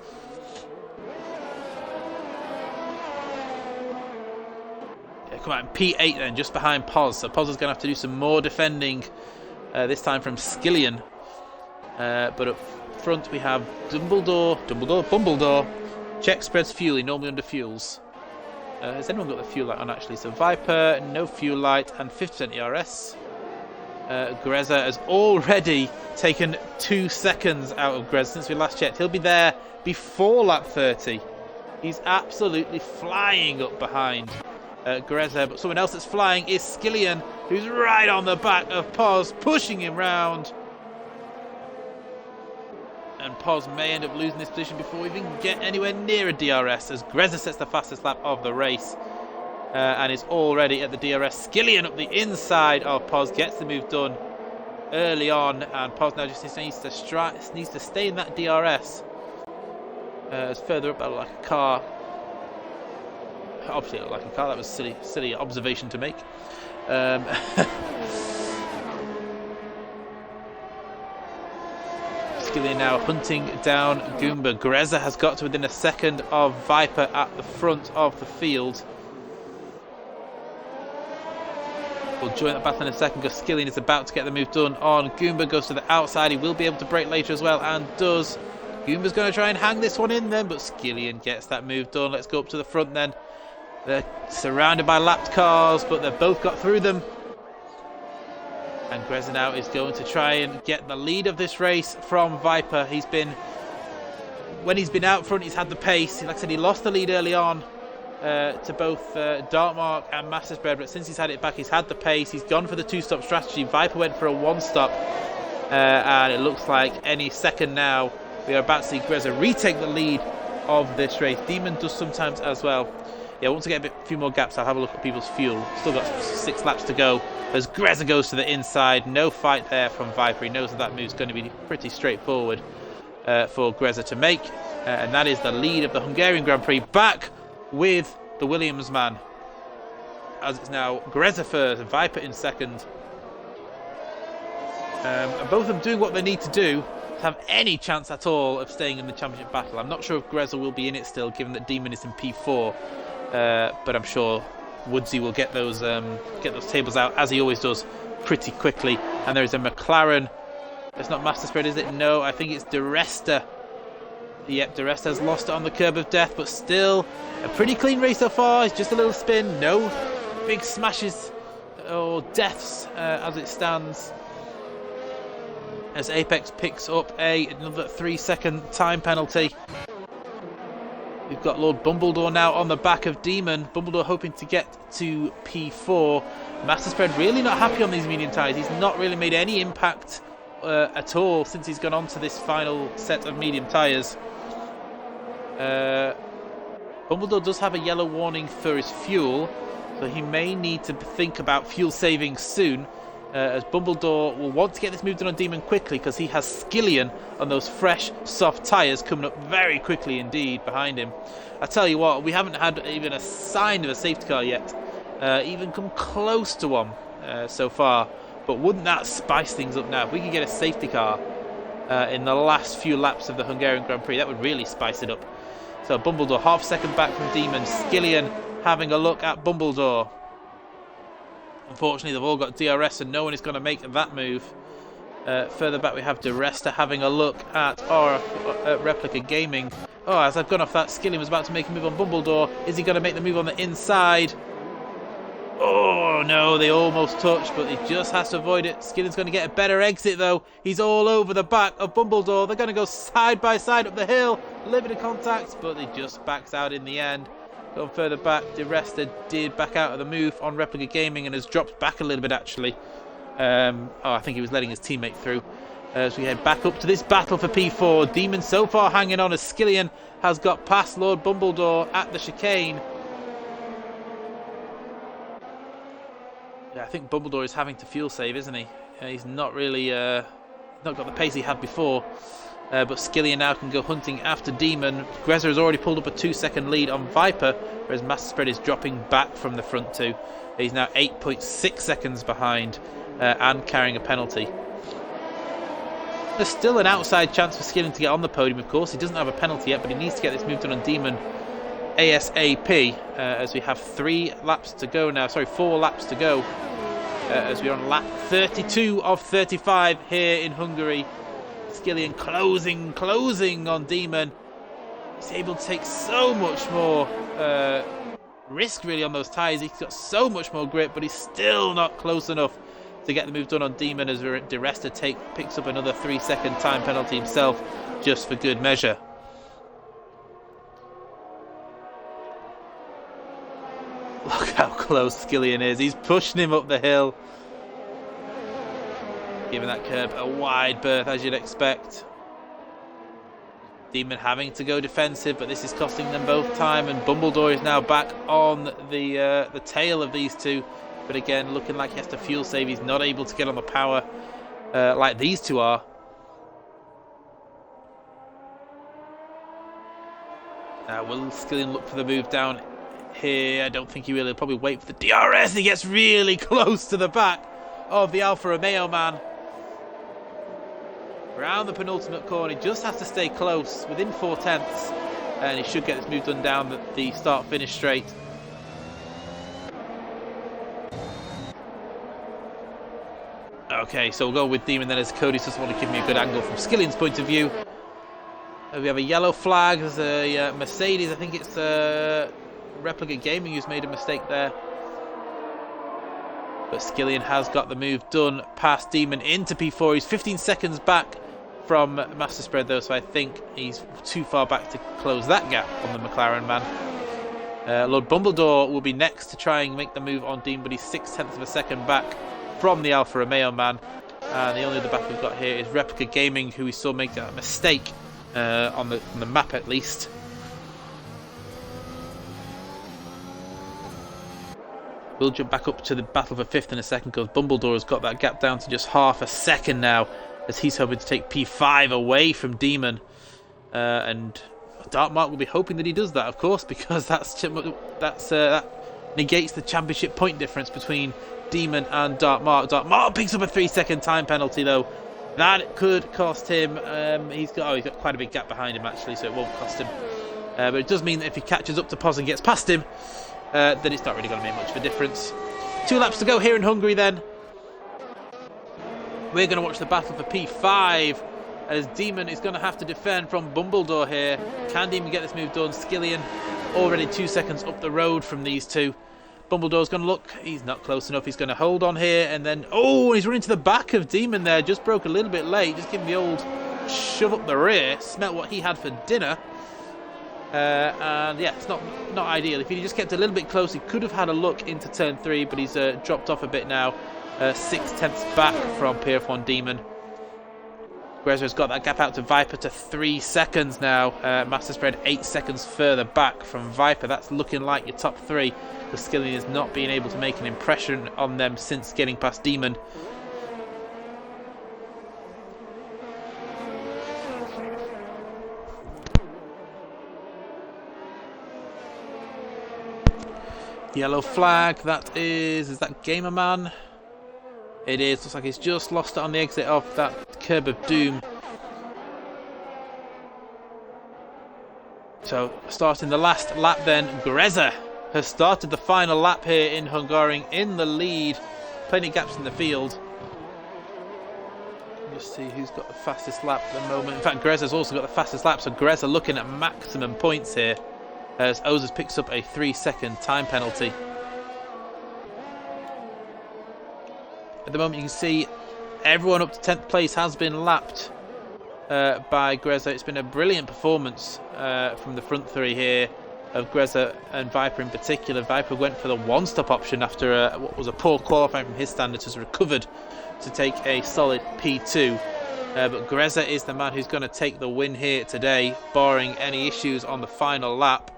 Yeah, come out in P8 then, just behind Poz. So Poz is going to have to do some more defending, this time from Skillian. But up front we have Bumbledore. Check spreads fuel, he normally under fuels. Has anyone got the fuel light on actually? So Viper, no fuel light, and 50% ERS. Greza has already taken 2 seconds out of Greza since we last checked. He'll be there before lap 30. He's absolutely flying up behind Greza, but someone else that's flying is Skillian, who's right on the back of Poz, pushing him round. And Poz may end up losing this position before we even get anywhere near a DRS, as Greza sets the fastest lap of the race. And is already at the DRS. Skillian up the inside of Poz gets the move done early on, and Poz now just needs to stay in that DRS. As further up, that looked like a car. Obviously, it looked like a car. That was silly observation to make. Skillian now hunting down Goomba. Greza has got to within a second of Viper at the front of the field. We'll join that battle in a second because Skillian is about to get the move done on Goomba. Goes to the outside. He will be able to brake later as well, and does. Goomba's going to try and hang this one in then, but Skillian gets that move done. Let's go up to the front then. They're surrounded by lapped cars, but they've both got through them. And Greza now is going to try and get the lead of this race from Viper. When he's been out front, he's had the pace. Like I said, he lost the lead early on to both Dartmark and Master Spread, but since he's had it back, he's had the pace. He's gone for the 2-stop strategy. Viper went for a 1-stop, and it looks like any second now we are about to see Greza retake the lead of this race. Demon does sometimes as well. Yeah, once I get a few more gaps, I'll have a look at people's fuel. Still got 6 laps to go as Greza goes to the inside. No fight there from Viper. He knows that move's going to be pretty straightforward for Greza to make, and that is the lead of the Hungarian Grand Prix, back with the Williams man, as it's now Greza first and Viper in second. And both of them doing what they need to do to have any chance at all of staying in the championship battle. I'm not sure if Greza will be in it still, given that Demon is in P4, but I'm sure Woodsy will get those tables out, as he always does, pretty quickly. And there is a McLaren. It's not Master Spread, is it? No, I think it's De Resta Yep, De Rest has lost it on the curb of death, but still a pretty clean race so far. It's just a little spin, no big smashes or deaths as it stands. As Apex picks up another 3-second time penalty. We've got Lord Bumbledore now on the back of Demon. Bumbledore hoping to get to P4. Master Spread really not happy on these medium tyres. He's not really made any impact at all since he's gone on to this final set of medium tyres. Bumbledore does have a yellow warning for his fuel, so he may need to think about fuel saving soon, as Bumbledore will want to get this moved on Demon quickly because he has Skillion on those fresh, soft tyres coming up very quickly indeed behind him. I tell you what, we haven't had even a sign of a safety car yet, even come close to one so far, but wouldn't that spice things up now? If we could get a safety car in the last few laps of the Hungarian Grand Prix, that would really spice it up. So Bumbledore half second back from Demon. Skillion having a look at Bumbledore. Unfortunately, they've all got DRS and no one is going to make that move. Further back we have De Resta having a look at our Replica Gaming. Oh, as I've gone off that, Skillion was about to make a move on Bumbledore. Is he going to make the move on the inside? Oh no, they almost touched, but he just has to avoid it. Skillion's going to get a better exit though. He's all over the back of Bumbledore. They're going to go side by side up the hill. Limited contacts, but he just backs out in the end. Going further back, De Resta did back out of the move on Replica Gaming and has dropped back a little bit actually. I think he was letting his teammate through. As we head back up to this battle for P4. Demon so far hanging on as Skillion has got past Lord Bumbledore at the chicane. Yeah, I think Bumbledore is having to fuel save, isn't he? He's not really not got the pace he had before. But Skillion now can go hunting after Demon. Grezza has already pulled up a 2-second lead on Viper, whereas Master Spread is dropping back from the front two. He's now 8.6 seconds behind and carrying a penalty. There's still an outside chance for Skillion to get on the podium, of course. He doesn't have a penalty yet, but he needs to get this moved on Demon ASAP, as we have 4 laps to go, as we're on lap 32 of 35 here in Hungary. Skillion closing on Demon. He's able to take so much more risk really on those tyres. He's got so much more grip, but he's still not close enough to get the move done on Demon, as De Resta picks up another 3-second time penalty himself just for good measure. Look how close Skillion is. He's pushing him up the hill. Giving that curb a wide berth, as you'd expect. Demon having to go defensive, but this is costing them both time. And Bumbledore is now back on the tail of these two. But again, looking like he has to fuel save. He's not able to get on the power like these two are. Will Skillion look for the move down here? I don't think he will. He'll probably wait for the DRS. He gets really close to the back of the Alfa Romeo man. Around the penultimate corner, he just has to stay close, within 4/10, and he should get this move done down the start-finish straight. Okay, so we'll go with Demon then, as Cody's just want to give me a good angle from Skillion's point of view. We have a yellow flag. There's a Mercedes. I think it's Replica Gaming who's made a mistake there. But Skillion has got the move done past Demon into P4. He's 15 seconds back from Master Spread though, so I think he's too far back to close that gap on the McLaren man. Lord Bumbledore will be next to try and make the move on Demon, but he's 0.6 of a second back from the Alfa Romeo man. And the only other back we've got here is Replica Gaming, who we saw make a mistake on the map at least. We'll jump back up to the battle for 5th in a second, because Bumbledore has got that gap down to just half a second now, as he's hoping to take P5 away from Demon. And Dark Mark will be hoping that he does that, of course, because that negates the championship point difference between Demon and Dark Mark. Dark Mark picks up a 3-second time penalty though. That could cost him. He's got quite a big gap behind him actually, so it won't cost him. But it does mean that if he catches up to Pos and gets past him, then it's not really going to make much of a difference. 2 laps to go here in Hungary then. We're going to watch the battle for P5 as Demon is going to have to defend from Bumbledore here. Can Demon get this move done? Skillian already 2 seconds up the road from these two. Bumbledore's going to look. He's not close enough. He's going to hold on here, and then he's running to the back of Demon there. Just broke a little bit late. Just giving the old shove up the rear. Smelt what he had for dinner. And yeah, it's not ideal. If he just kept a little bit close, he could have had a look into turn 3, but he's dropped off a bit now. 6/10 back from PF1 Demon. Grezza has got that gap out to Viper to 3 seconds now. Master Spread 8 seconds further back from Viper. That's looking like your top 3. The Skillian has not been able to make an impression on them since getting past Demon. Yellow flag, is that Gamerman? It is, looks like he's just lost it on the exit of that Curb of Doom. So, starting the last lap then, Grezza has started the final lap here in Hungary in the lead. Plenty of gaps in the field. Just see who's got the fastest lap at the moment. In fact, Grezza's also got the fastest lap, so Grezza looking at maximum points here, as Ozers picks up a 3-second time penalty. At the moment you can see everyone up to 10th place has been lapped by Grezza. It's been a brilliant performance from the front 3 here of Grezza and Viper in particular. Viper went for the one-stop option after what was a poor qualifying from his standards, has recovered to take a solid P2. But Grezza is the man who's going to take the win here today, barring any issues on the final lap.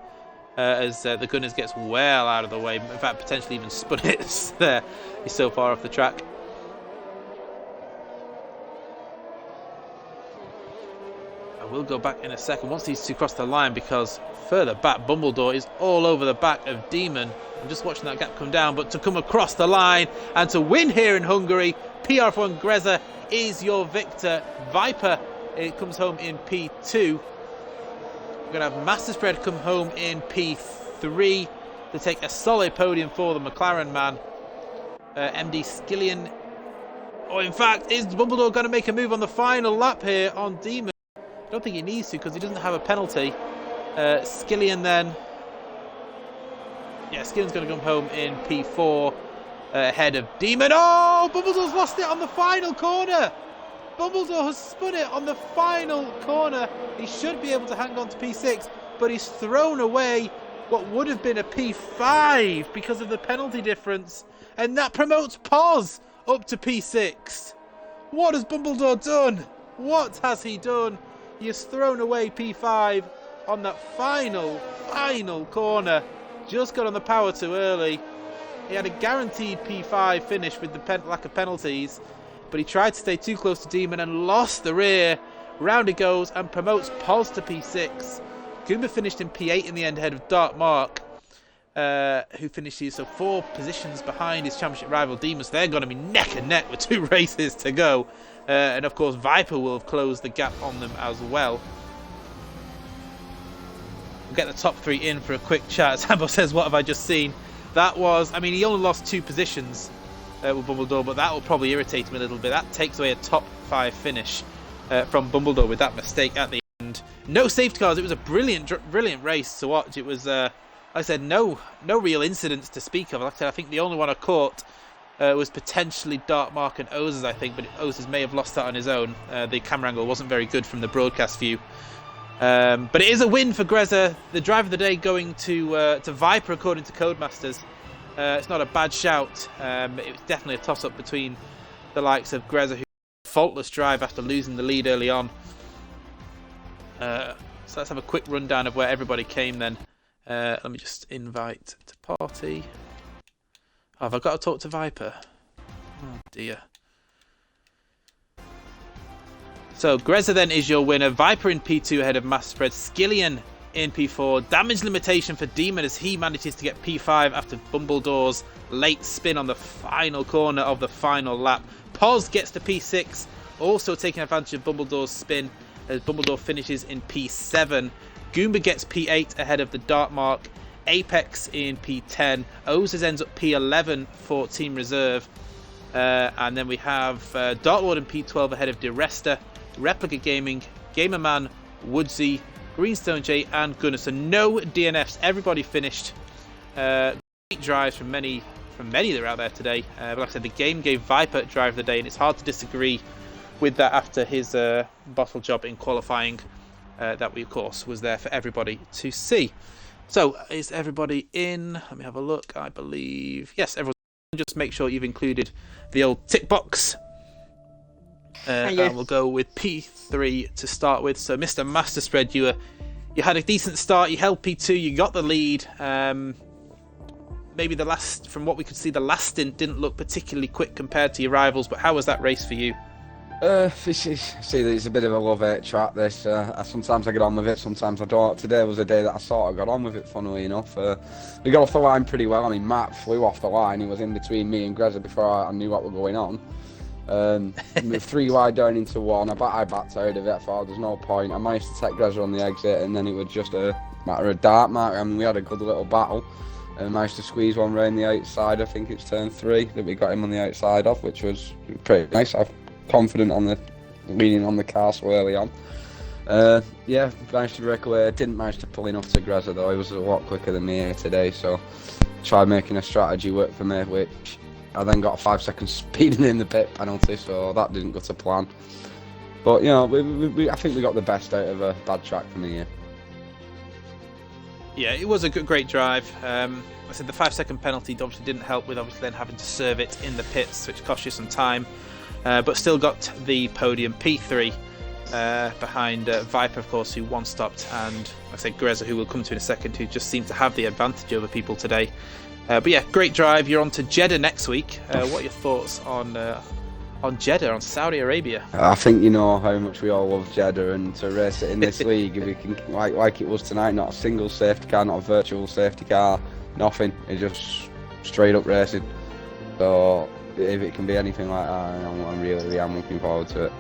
As the Gunners gets well out of the way, in fact potentially even spun it there. He's so far off the track. I will go back in a second once these two cross the line, because further back Bumbledore is all over the back of Demon. I'm just watching that gap come down, but to come across the line and to win here in Hungary, PR1 Grezza is your victor. Viper, it comes home in P2. We're going to have Master Spread come home in P3 to take a solid podium for the McLaren man. MD Skillian. In fact, is Bumbledore going to make a move on the final lap here on Demon? I don't think he needs to, because he doesn't have a penalty. Skillian then. Yeah, Skillian's going to come home in P4 ahead of Demon. Bumbledore's lost it on the final corner. Bumbledore has spun it on the final corner. He should be able to hang on to P6, but he's thrown away what would have been a P5 because of the penalty difference, and that promotes Pos up to P6. What has Bumbledore done? What has he done? He has thrown away P5 on that final corner. Just got on the power too early. He had a guaranteed P5 finish with the lack of penalties, but he tried to stay too close to Demon and lost the rear. Round he goes and promotes Pos to P6. Goomba finished in P8 in the end ahead of Dark Mark, who finishes so 4 positions behind his championship rival Demon. So they're going to be neck and neck with 2 races to go. And of course Viper will have closed the gap on them as well. We'll get the top 3 in for a quick chat. Sambo says, what have I just seen? That was, I mean, he only lost 2 positions with Bumbledore, but that will probably irritate him a little bit. That takes away a top 5 finish from Bumbledore with that mistake at the end. No safety cars. It was a brilliant race to watch. It was, like I said, no real incidents to speak of. Like I said, I think the only one I caught was potentially Dark Mark and Ozers, I think, but Ozers may have lost that on his own. The camera angle wasn't very good from the broadcast view. But it is a win for Grezza. The driver of the day going to Viper, according to Codemasters. It's not a bad shout. It was definitely a toss-up between the likes of Grezza, who faultless drive after losing the lead early on. So let's have a quick rundown of where everybody came then. Let me just invite to party. Oh, have I got to talk to Viper? Oh dear. So Grezza then is your winner. Viper in P2 ahead of Master Spread. Skillian in P4. Damage limitation for Demon as he manages to get P5 after Bumbledore's late spin on the final corner of the final lap. Pos gets to P6, also taking advantage of Bumbledore's spin as Bumbledore finishes in P7. Goomba gets P8 ahead of the Dark Mark. Apex in P10. Ozers ends up P11 for Team Reserve. And then we have Dark Lord in P12 ahead of DiResta. Replica Gaming, Gamerman, Woodsy, Greenstone J, and Gunnar. So no DNFs. Everybody finished. Great drives from many that are out there today. But like I said, the game gave Viper drive of the day, and it's hard to disagree with that after his bottle job in qualifying. That we, of course, was there for everybody to see. So, is everybody in? Let me have a look. I believe yes. Everyone, just make sure you've included the old tick box. And we'll go with P3 to start with. So, Mr. Master Spread, you had a decent start. You held P2. You got the lead. Maybe from what we could see, the last stint didn't look particularly quick compared to your rivals. But how was that race for you? It's a bit of a love-hate track, this. Sometimes I get on with it, sometimes I don't. Today was a day that I sort of got on with it, funnily enough. We got off the line pretty well. I mean, Matt flew off the line. He was in between me and Greza before I knew what was going on. 3 wide down into 1. I backed out of it. I thought there's no point. I managed to take Greza on the exit, and then it was just a matter of dart mark. I mean, we had a good little battle. And managed to squeeze one round the outside. I think it's turn 3 that we got him on the outside of, which was pretty nice. Confident on leaning on the castle early on. Managed to break away. Didn't manage to pull enough to Greza though. He was a lot quicker than me here today, so tried making a strategy work for me, which I then got a 5-second speeding in the pit penalty, so that didn't go to plan. But you know, I think we got the best out of a bad track for me here. Yeah, it was a great drive. I said the 5-second penalty obviously didn't help with obviously then having to serve it in the pits, which cost you some time. But still got the podium. P3 behind Viper, of course, who one-stopped, and like I say, Greza, who we'll come to in a second, who just seemed to have the advantage over people today. But yeah, great drive. You're on to Jeddah next week. What are your thoughts on Jeddah, on Saudi Arabia? I think you know how much we all love Jeddah, and to race it in this league, if we can, like it was tonight, not a single safety car, not a virtual safety car, nothing. It's just straight up racing. So if it can be anything like that, I'm really looking forward to it.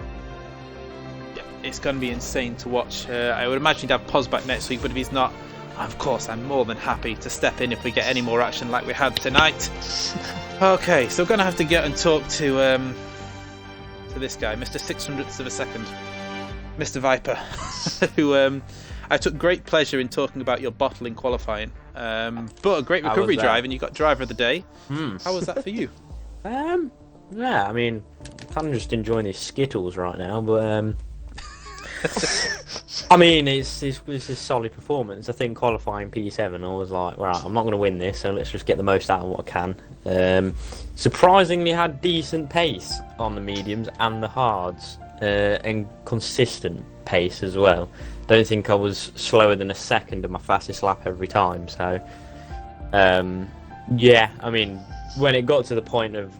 Yeah, it's going to be insane to watch. I would imagine he'd have Pos back next week, but if he's not, of course, I'm more than happy to step in if we get any more action like we had tonight. Okay, so we're going to have to get and talk to this guy, Mr. 600ths of a second, Mr. Viper, who I took great pleasure in talking about your bottle in qualifying, but a great recovery drive, and you got driver of the day. How was that for you? Yeah, I mean, I'm kind of just enjoying these Skittles right now, but I mean, it's a solid performance. I think qualifying P7, I was like, right, I'm not going to win this, so let's just get the most out of what I can. Surprisingly, had decent pace on the mediums and the hards, and consistent pace as well. Don't think I was slower than a second of my fastest lap every time. So, yeah, I mean, when it got to the point of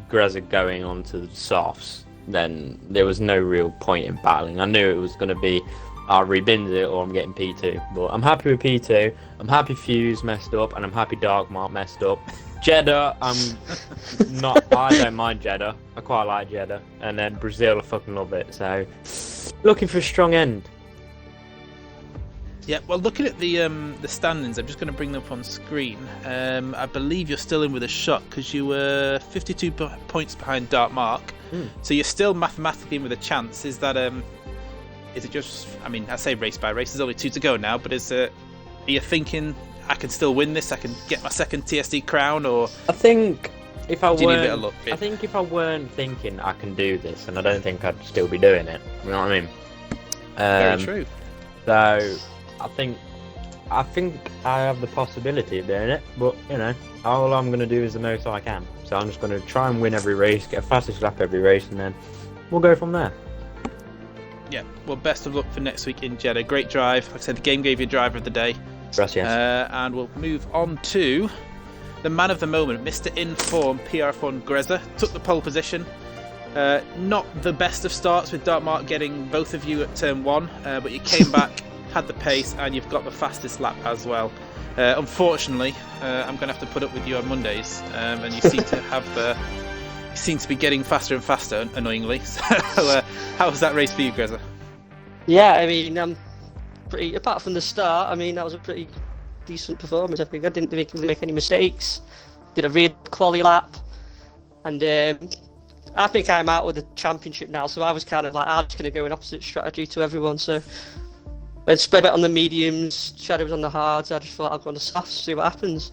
Greza going on to the softs, then there was no real point in battling. I knew it was going to be, I'll rebins it or I'm getting P2. But I'm happy with P2. I'm happy Fuse messed up, and I'm happy Darkmark messed up. Jeddah, I don't mind Jeddah. I quite like Jeddah. And then Brazil, I fucking love it. So, looking for a strong end. Yeah, well, looking at the standings, I'm just going to bring them up on screen. I believe you're still in with a shot because you were 52 points behind Darkmark. So you're still mathematically in with a chance. Is it just, I mean, I say race by race, there's only 2 to go now, but are you thinking I can still win this, I can get my second TSD crown, or I think if I do you need a bit of luck? I think if I weren't thinking I can do this, and I don't think I'd still be doing it. You know what I mean? Very true. So I think I have the possibility of doing it, but you know, all I'm going to do is the most I can. So I'm just going to try and win every race, get a fastest lap every race, and then we'll go from there. Yeah, well, best of luck for next week in Jeddah. Great drive. Like I said, the game gave you driver of the day. Gracias. And we'll move on to the man of the moment, Mr. Inform, PR1 Greza. Took the pole position. Not the best of starts with Darkmark getting both of you at turn 1, but you came back, had the pace, and you've got the fastest lap as well. Unfortunately, I'm going to have to put up with you on Mondays, and you seem to have seem to be getting faster and faster, annoyingly. So, how was that race for you, Greza? Yeah, I mean, pretty. Apart from the start, I mean, that was a pretty decent performance. I think I didn't make any mistakes. Did a real quality lap, and I think I'm out with the championship now, so I was kind of like, I'm just going to go in opposite strategy to everyone. So I'd spread it on the mediums, Shadows on the hards. I just thought I'll go on the softs, see what happens.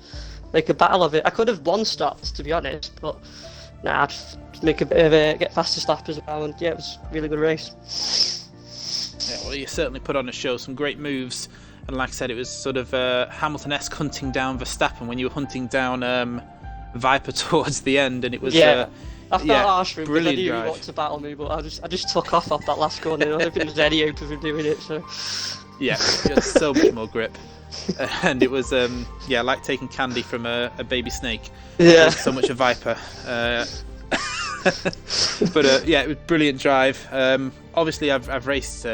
Make a battle of it. I could have won stops, to be honest, but nah, I'd just make a bit of a get faster lap as well. And yeah, it was a really good race. Yeah, well, you certainly put on a show, some great moves. And like I said, it was sort of Hamilton-esque hunting down Verstappen when you were hunting down Viper towards the end, and it was I felt harsh for him because I brilliant knew drive. he wanted to battle me, but I just took off that last corner. I don't think there was any hope of him doing it. So Yeah, he had so much more grip, and it was like taking candy from a baby snake. yeah, So much a Viper. But yeah, it was a brilliant drive. Obviously, I've raced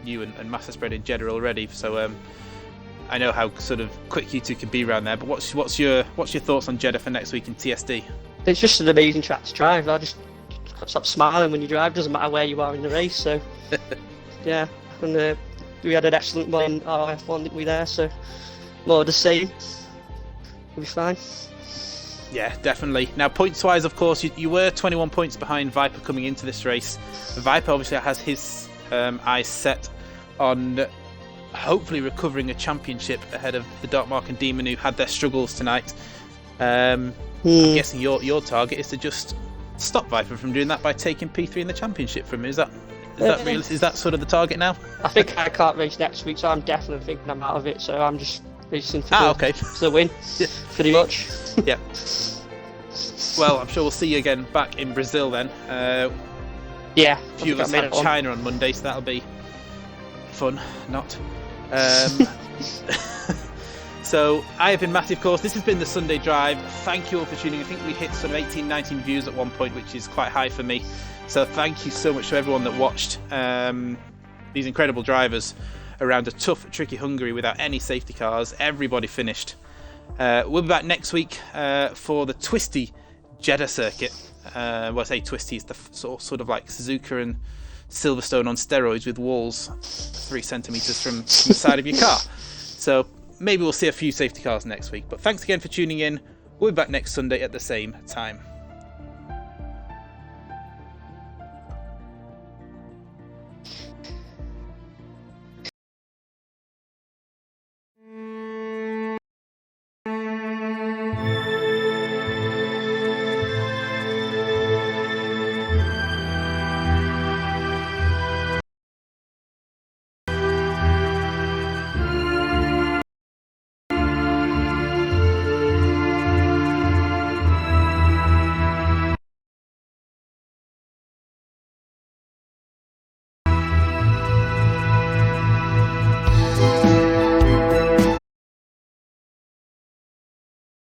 you and Master Spread in Jeddah already, so I know how sort of quick you two can be around there. But what's your thoughts on Jeddah for next week in TSD? it's just an amazing track to drive. I just can't stop smiling when you drive. Doesn't matter where you are in the race. So yeah, and we had an excellent one in RF1, didn't we? There, so more of the same. We'll be fine. Yeah, definitely. Now, points-wise, of course, you were 21 points behind Viper coming into this race. Viper obviously has his eyes set on hopefully recovering a championship ahead of the Darkmark and Demon, who had their struggles tonight. I'm guessing your target is to just stop Viper from doing that by taking P3 in the championship from him. Is that real? Is that sort of the target now? I think I can't race next week, so I'm definitely thinking I'm out of it. So I'm just racing for the win, pretty much. Yeah. Well, I'm sure we'll see you again back in Brazil then. Yeah, A few of us have China on Monday, so that'll be fun. Not. So I have been Matty, of course. This has been the Sunday Drive. Thank you all for tuning in. I think we hit sort of 18, 19 views at one point, which is quite high for me. So thank you so much to everyone that watched these incredible drivers around a tough, tricky Hungary without any safety cars. Everybody finished. We'll be back next week for the twisty Jeddah circuit. Well, I say twisty, it's the sort of like Suzuka and Silverstone on steroids with walls 3 centimeters from the side of your car. So maybe we'll see a few safety cars next week. But thanks again for tuning in. We'll be back next Sunday at the same time.